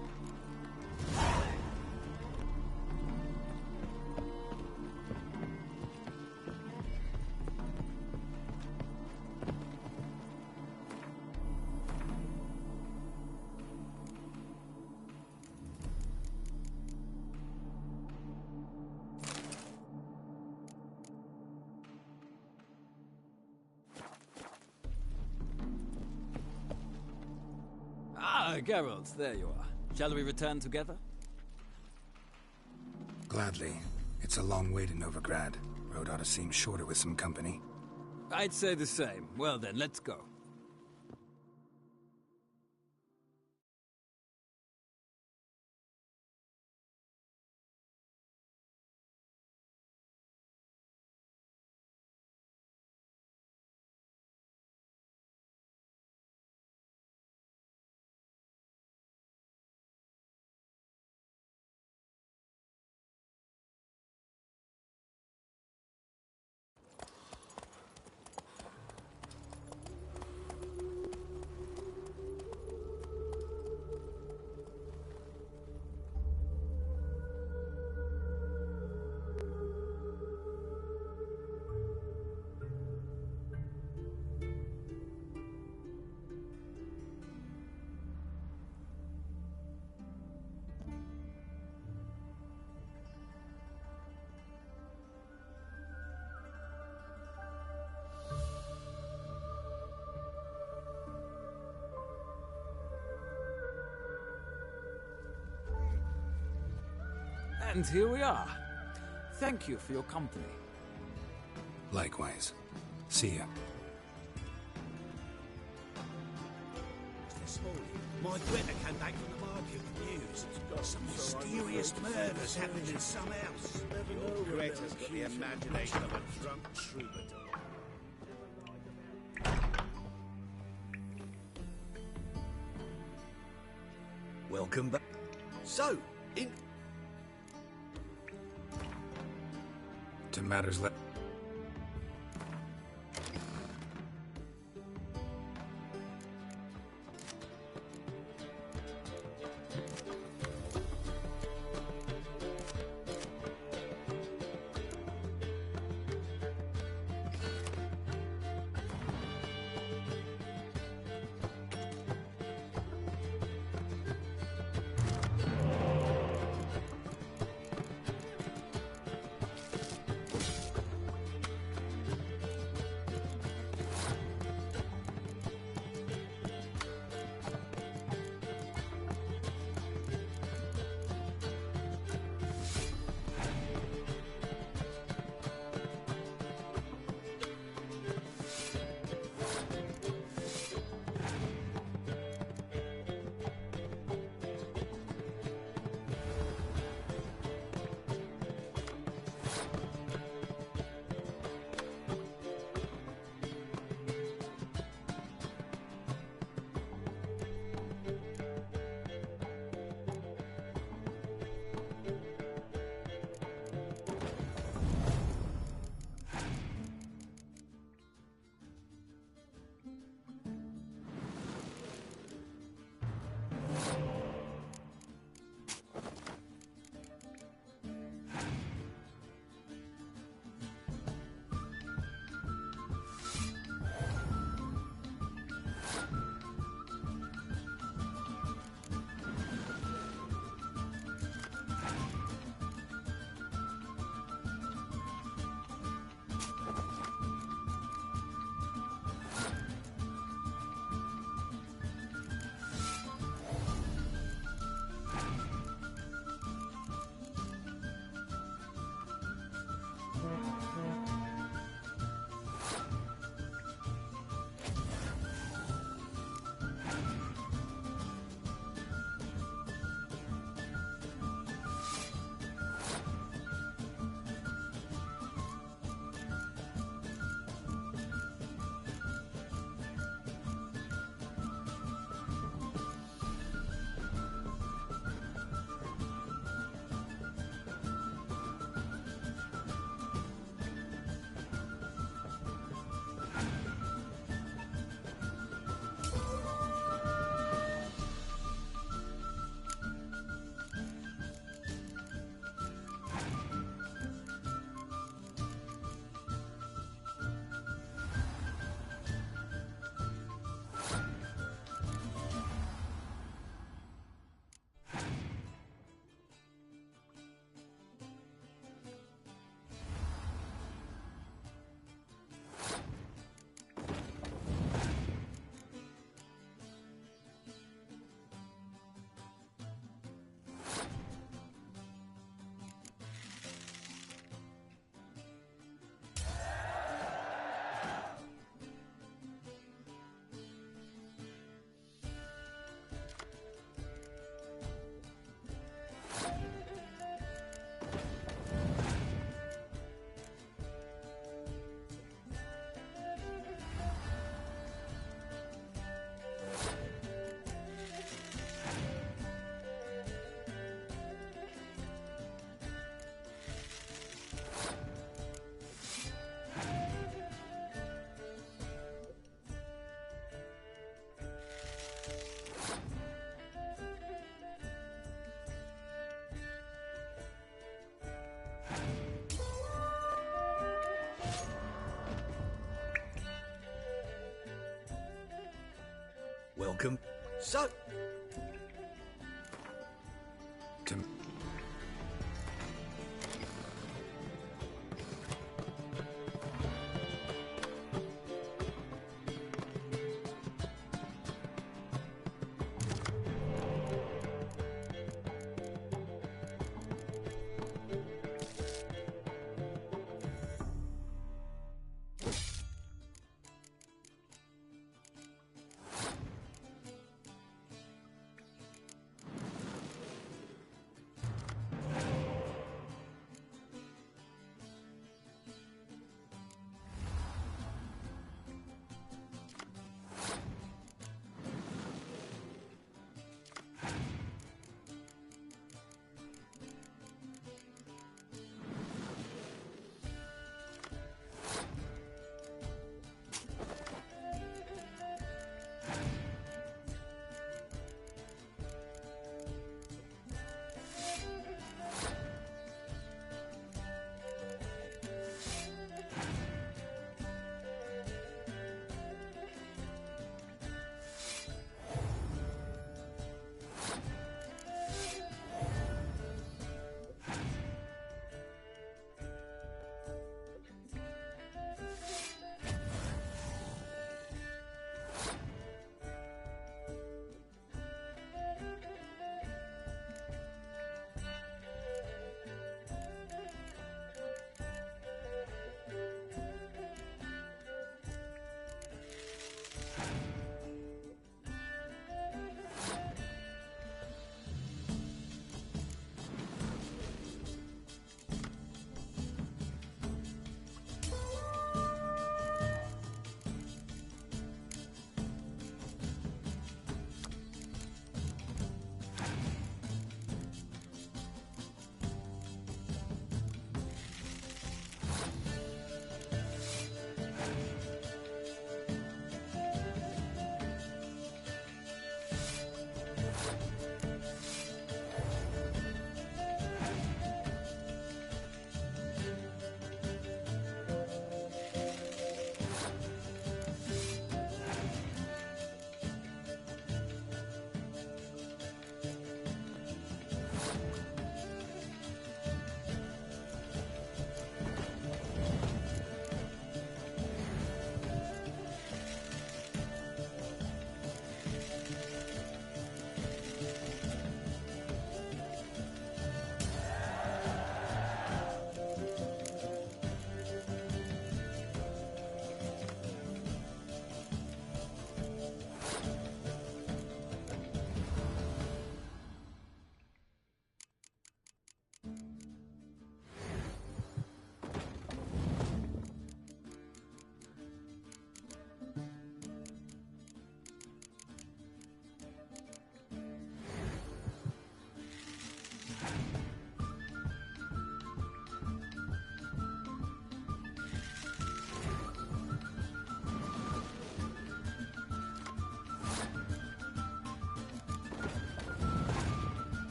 Ah, Geralt, there you are. Shall we return together? Gladly. It's a long way to Novigrad. Road ought to seem shorter with some company. I'd say the same. Well then, let's go. And here we are. Thank you for your company. Likewise. See ya. This morning, my Greta came back from the market with news. Some mysterious murders happening in some house. Your Greta's got the imagination of a drunk troubadour. Welcome back. So, To matters left. welcome. So...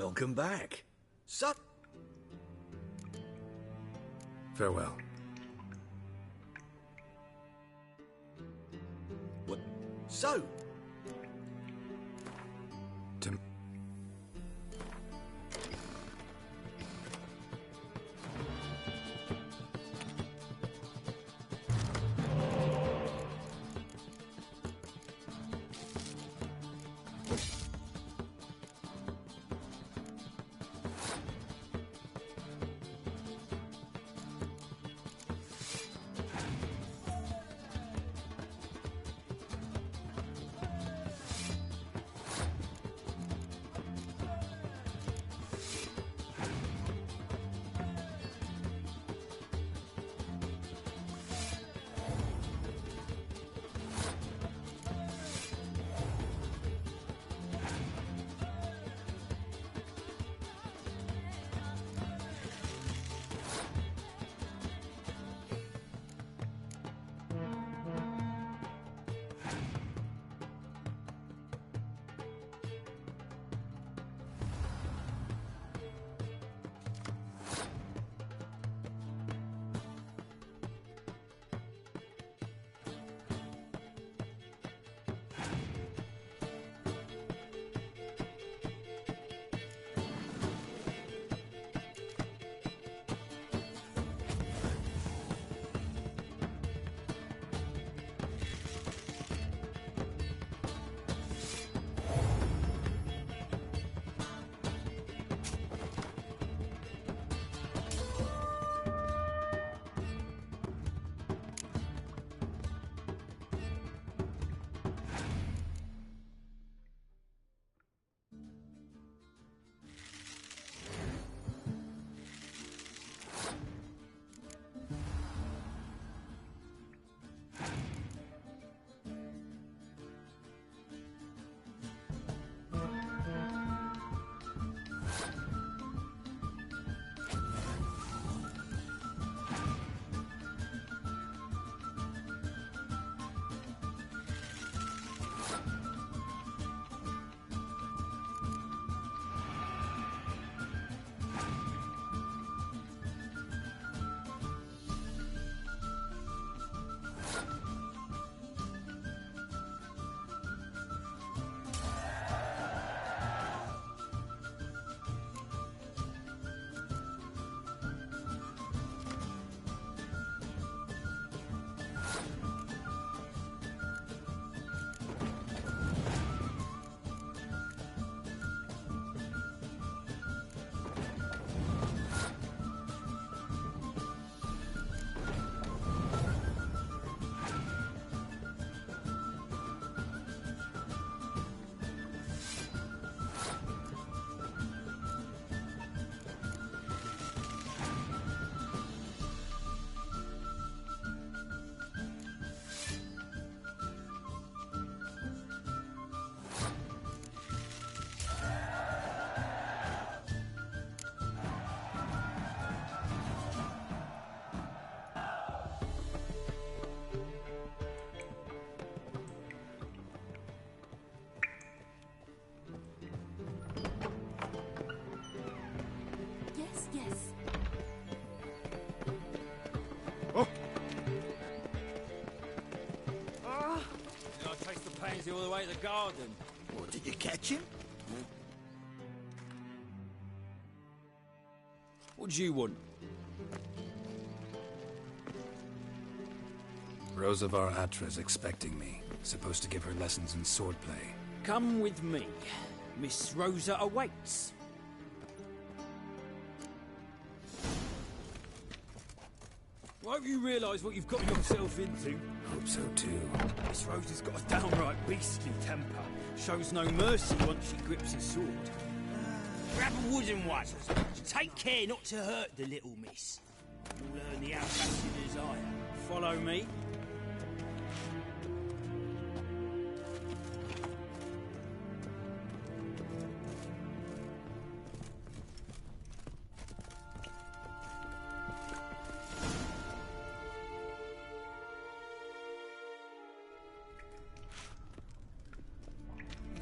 Welcome back. Son! Farewell. What? So? To... All the way to the garden. What, did you catch him? What do you want? Rosavar Atra's expecting me. Supposed to give her lessons in swordplay. Come with me. Miss Rosa awaits. I hope you realise what you've got yourself into. Hope so too. Miss Rosa's got a downright beastly temper. Shows no mercy once she grips a sword. Grab a wooden one. Take care not to hurt the little miss. You'll learn the ambassador's ire. Follow me.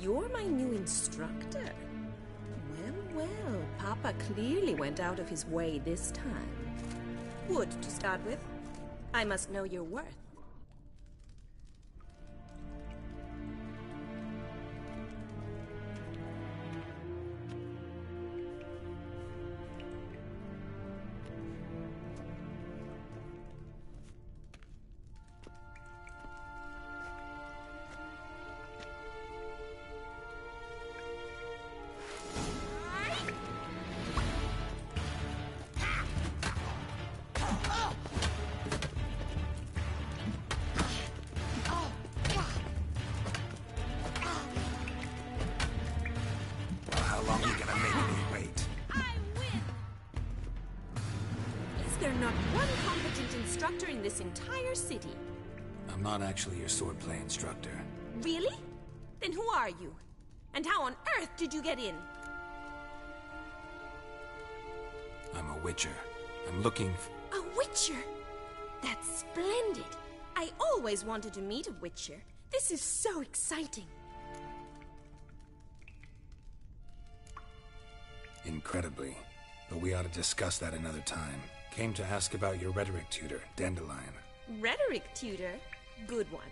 You're my new instructor. Well, well. Papa clearly went out of his way this time. Wood, to start with. I must know your worth. Not one competent instructor in this entire city. I'm not actually your swordplay instructor. Really? Then who are you? And how on earth did you get in? I'm a witcher. I'm looking for... A witcher? That's splendid. I always wanted to meet a witcher. This is so exciting. Incredibly. But we ought to discuss that another time. Came to ask about your rhetoric tutor, Dandelion. Rhetoric tutor? Good one.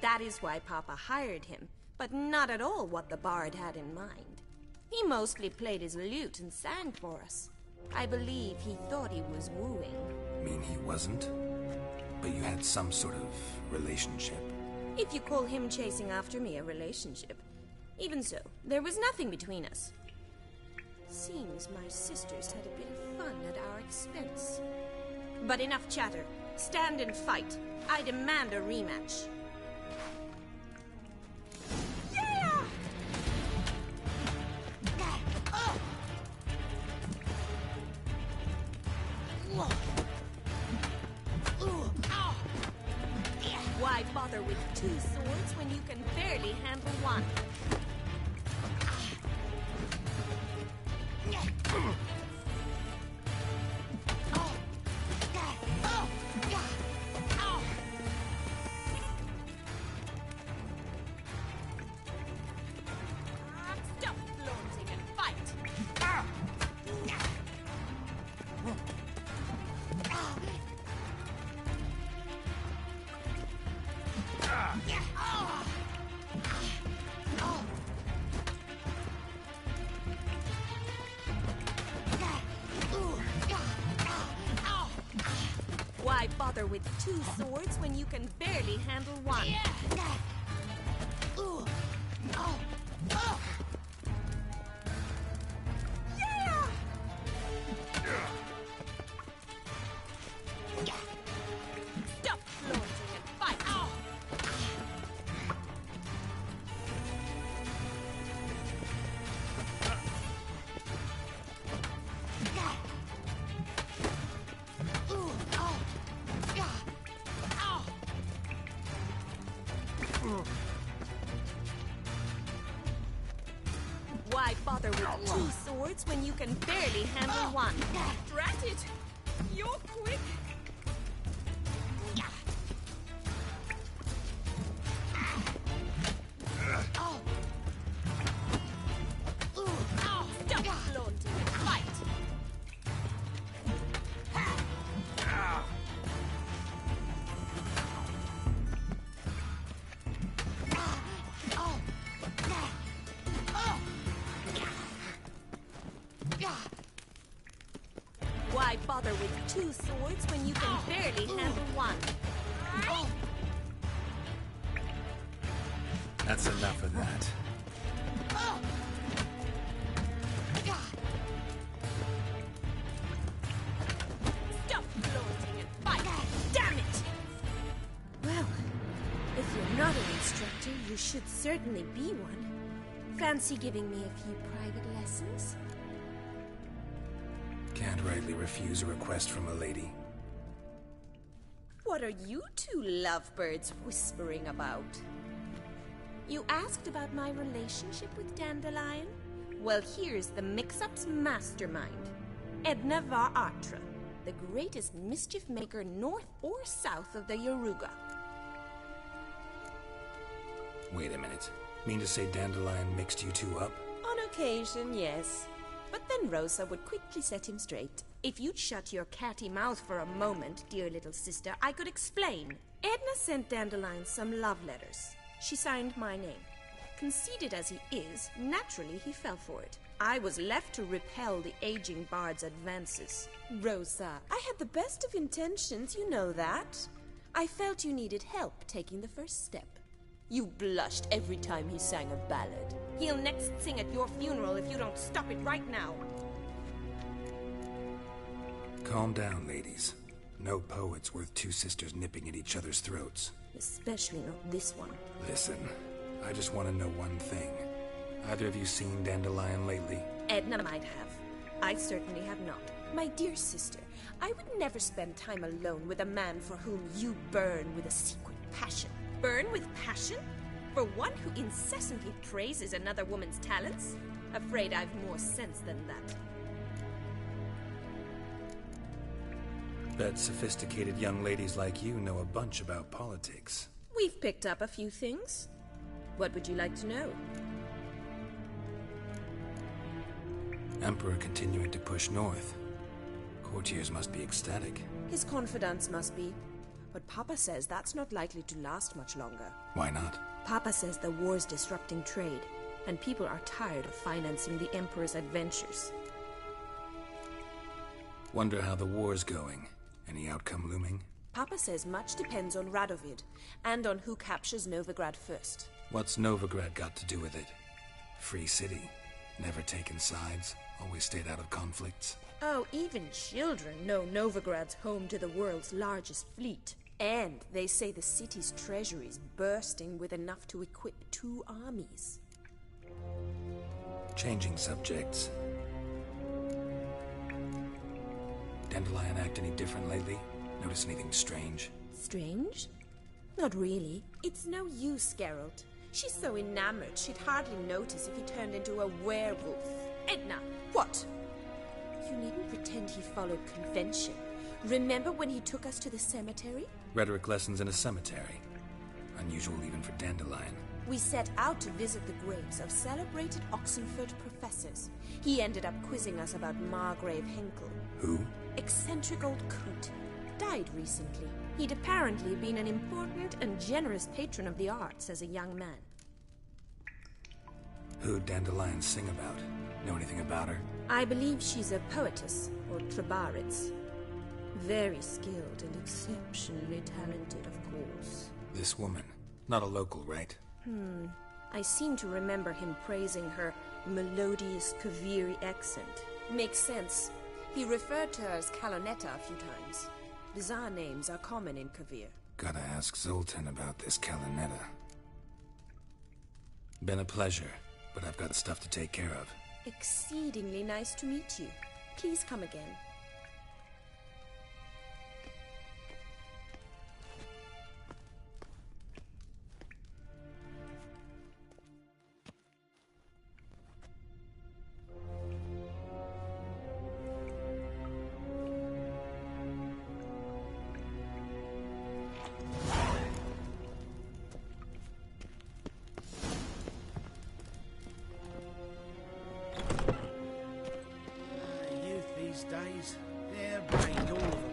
That is why Papa hired him, but not at all what the bard had in mind. He mostly played his lute and sang for us. I believe he thought he was wooing. Mean he wasn't? But you had some sort of relationship? If you call him chasing after me a relationship. Even so, there was nothing between us. Seems my sisters had a bit of fun at our expense. But enough chatter. Stand and fight. I demand a rematch. Yeah! Why bother with two swords when you can barely handle one? Stop flaunting and fight! Why bother with two swords when you can barely handle one? Stop flaunting and fight! Why bother with two swords when you can barely handle one? Drat it! You're quick! Stop flaunting and fight! Why bother with two swords when you can barely handle one? That's enough of that. Stop flaunting and fight! Damn it! Well, if you're not an instructor, you should certainly be one. Fancy giving me a few private lessons? Can't rightly refuse a request from a lady. What are you two lovebirds whispering about? You asked about my relationship with Dandelion? Well, here's the mix-up's mastermind. Edna var Atra, the greatest mischief maker north or south of the Yaruga. Wait a minute. Mean to say Dandelion mixed you two up? On occasion, yes. But then Rosa would quickly set him straight. If you'd shut your catty mouth for a moment, dear little sister, I could explain. Edna sent Dandelion some love letters. She signed my name. Conceited as he is, naturally he fell for it. I was left to repel the aging bard's advances. Rosa, I had the best of intentions, you know that. I felt you needed help taking the first step. You blushed every time he sang a ballad. He'll next sing at your funeral if you don't stop it right now. Calm down, ladies. No poet's worth two sisters nipping at each other's throats. Especially not this one. Listen, I just want to know one thing. Either of you seen Dandelion lately? Edna might have. I certainly have not. My dear sister, I would never spend time alone with a man for whom you burn with a secret passion. Burn with passion? For one who incessantly praises another woman's talents? Afraid I've more sense than that. Bet sophisticated young ladies like you know a bunch about politics. We've picked up a few things. What would you like to know? Emperor continuing to push north. Courtiers must be ecstatic. His confidants must be. But Papa says that's not likely to last much longer. Why not? Papa says the war's disrupting trade, and people are tired of financing the Emperor's adventures. Wonder how the war's going. Any outcome looming? Papa says much depends on Radovid, and on who captures Novigrad first. What's Novigrad got to do with it? Free city. Never taken sides. Always stayed out of conflicts. Oh, even children know Novigrad's home to the world's largest fleet. And they say the city's treasury's bursting with enough to equip 2 armies. Changing subjects. Dandelion act any different lately? Notice anything strange? Strange? Not really. It's no use, Geralt. She's so enamored she'd hardly notice if he turned into a werewolf. Edna, what? You needn't pretend he followed convention. Remember when he took us to the cemetery? Rhetoric lessons in a cemetery. Unusual even for Dandelion. We set out to visit the graves of celebrated Oxenford professors. He ended up quizzing us about Margrave Henkel. Who? Eccentric old coot. Died recently. He'd apparently been an important and generous patron of the arts as a young man. Who'd Dandelion sing about? Know anything about her? I believe she's a poetess, or Trebaritz. Very skilled and exceptionally talented, of course. This woman. Not a local, right? I seem to remember him praising her melodious Kaviri accent. Makes sense. He referred to her as Calonetta a few times. Bizarre names are common in Kavir. Gotta ask Zoltan about this Calonetta. Been a pleasure, but I've got stuff to take care of. Exceedingly nice to meet you. Please come again. Days, they're brained, all of them.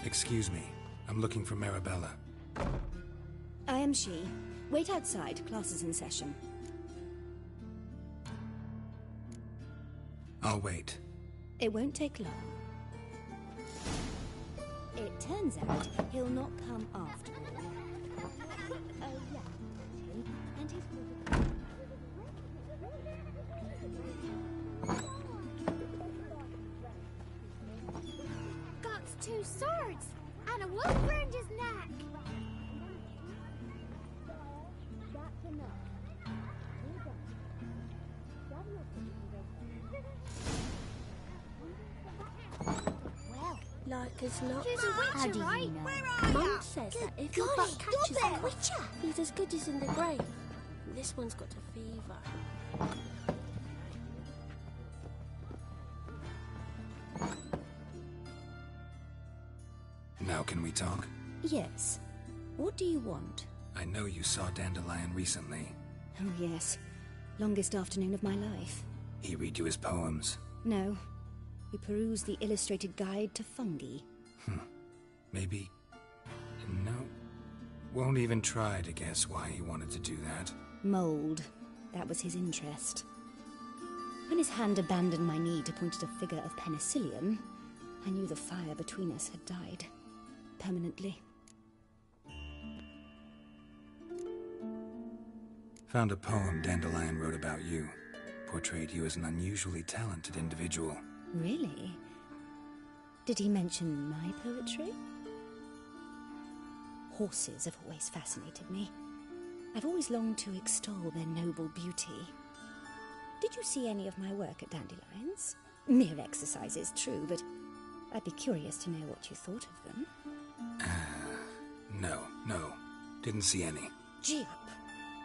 Excuse me. I'm looking for Marabella. I am she. Wait outside. Class is in session. I'll wait. It won't take long. It turns out he'll not come after all. Oh, yeah. And he's... Got 2 swords and a wolf around his neck. That's enough. Well, Like as not. he's a How witcher, do you right? know? Where are Mum ya? says Good that if your golly, butt catches stop a it. witcher, he's as good as in the grave. This one's got a fever. Now can we talk? Yes. What do you want? I know you saw Dandelion recently. Oh, yes. Longest afternoon of my life. He read you his poems. No. We perused the illustrated guide to fungi. Maybe... No. Won't even try to guess why he wanted to do that. Mold. That was his interest. When his hand abandoned my knee to point at a figure of penicillium, I knew the fire between us had died. Permanently. Found a poem Dandelion wrote about you. Portrayed you as an unusually talented individual. Really? Did he mention my poetry? Horses have always fascinated me. I've always longed to extol their noble beauty. Did you see any of my work at Dandelions? Mere exercises, true, but I'd be curious to know what you thought of them. No. Didn't see any. Gee up!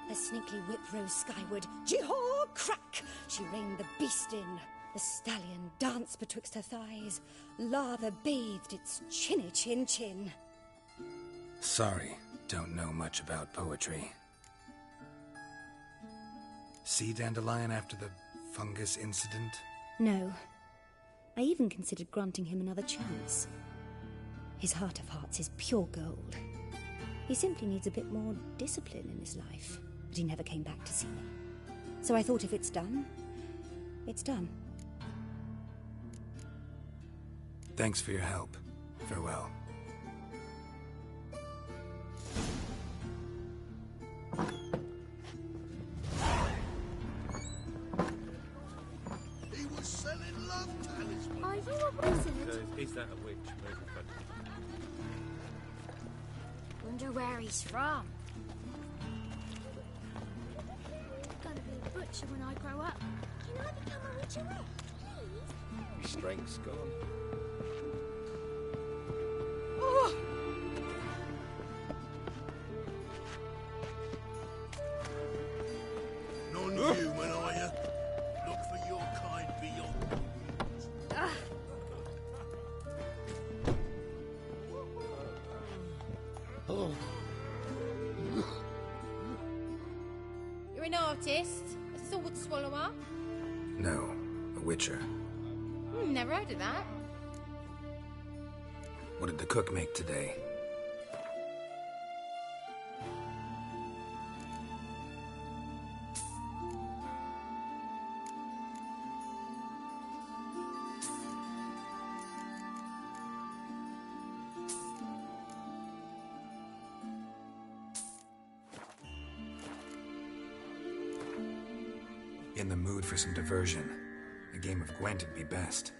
The snaky whip rose skyward. Gee-haw! Crack! She reined the beast in. The stallion danced betwixt her thighs. Lather bathed its chinny chin. Sorry, don't know much about poetry. See Dandelion after the fungus incident? No. I even considered granting him another chance. His heart of hearts is pure gold. He simply needs a bit more discipline in his life. But he never came back to see me. So I thought if it's done, it's done. Thanks for your help. Farewell. He was selling love talismans. Are you a wizard? Is that a witch? Wonder where he's from. Gonna be a butcher when I grow up. Can I become a witcherette, please? Your strength's gone. Oh! Non-human, are you? Look for your kind beyond. Oh. You're an artist? A sword swallower? No, a witcher. Never heard of that. What did the cook make today? In the mood for some diversion. A game of Gwent would be best.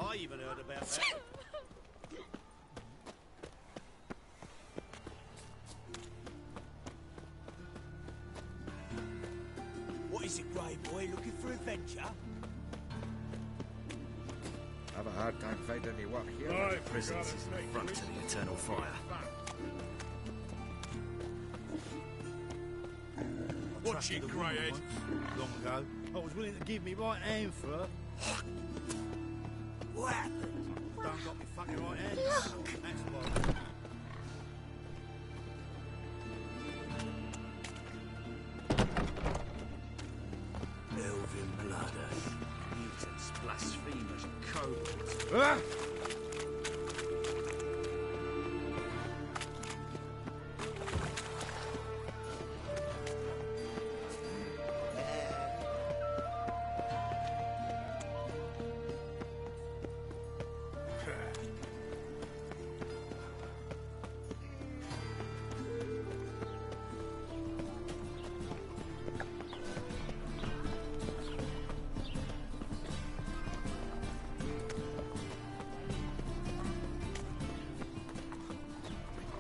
I even heard about that. What is it, Grey Boy? Looking for adventure? Have a hard time finding any work here. Aye, The presence is the front to the eternal fire. What's your greyhead? Long ago, I was willing to give me right hand for her. What happened? Don't got me fucking right hand. Look! That's why. Elvin Blooders, mutants, blasphemers, cowards. Ah!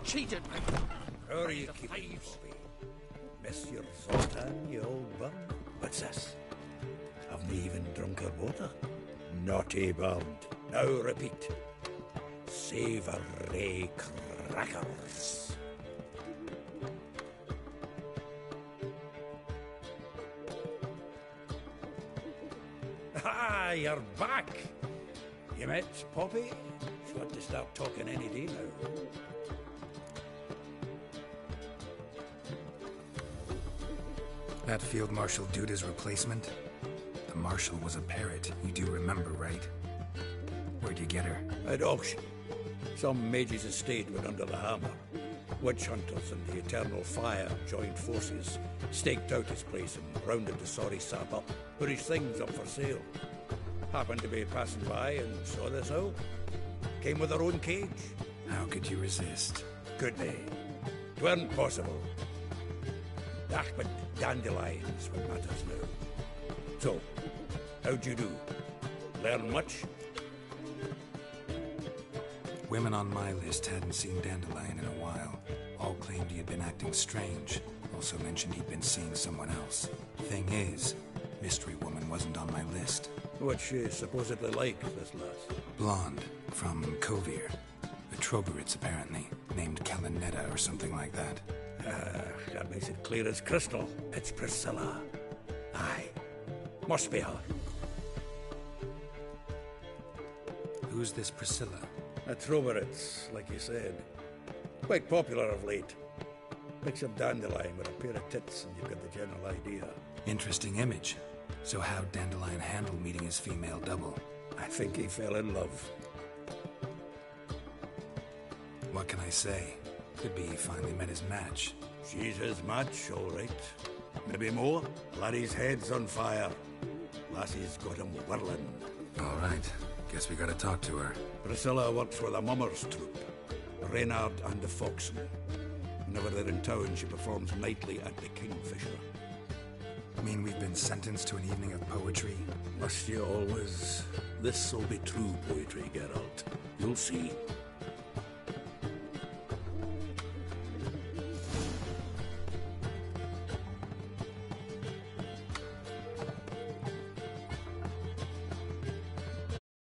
Cheated me. How are you keeping, Bobby? Monsieur Zoltan, you old bum? What's this? Haven't even drunk her water? Naughty bound. Now repeat. Savoury crackers. Ah, you're back. You met Poppy? She's got to start talking any day now. That Field Marshal Duda's replacement? The Marshal was a parrot, you do remember, right? Where'd you get her? At auction. Some mage's estate went under the hammer. Witch hunters and the Eternal Fire joined forces, staked out his place and rounded the sorry sap up, put his things up for sale. Happened to be passing by and saw this out. Came with her own cage. How could you resist? Could they? 'Tweren't possible. But dandelions what matters now. So, how'd you do? Learn much? Women on my list hadn't seen Dandelion in a while. All claimed he had been acting strange. Also mentioned he'd been seeing someone else. Thing is, Mystery Woman wasn't on my list. What's she supposedly like, this lass? Blonde, from Kovir. A Troberitz, apparently, named Kalinetta or something like that. That makes it clear as crystal. It's Priscilla. Aye. Must be her. Who's this Priscilla? A Troberitz, like you said. Quite popular of late. Mix up Dandelion with a pair of tits and you've got the general idea. Interesting image. So how'd Dandelion handle meeting his female double? I think he fell in love. What can I say? Could be he finally met his match. She's his match, all right. Maybe more. Laddie's head's on fire. Lassie's got him whirling. All right. Guess we gotta talk to her. Priscilla works for the Mummers troupe. Reynard and the Foxen. Whenever they're in town, she performs nightly at the Kingfisher. Mean we've been sentenced to an evening of poetry? Must you always? This'll be true poetry, Geralt. You'll see.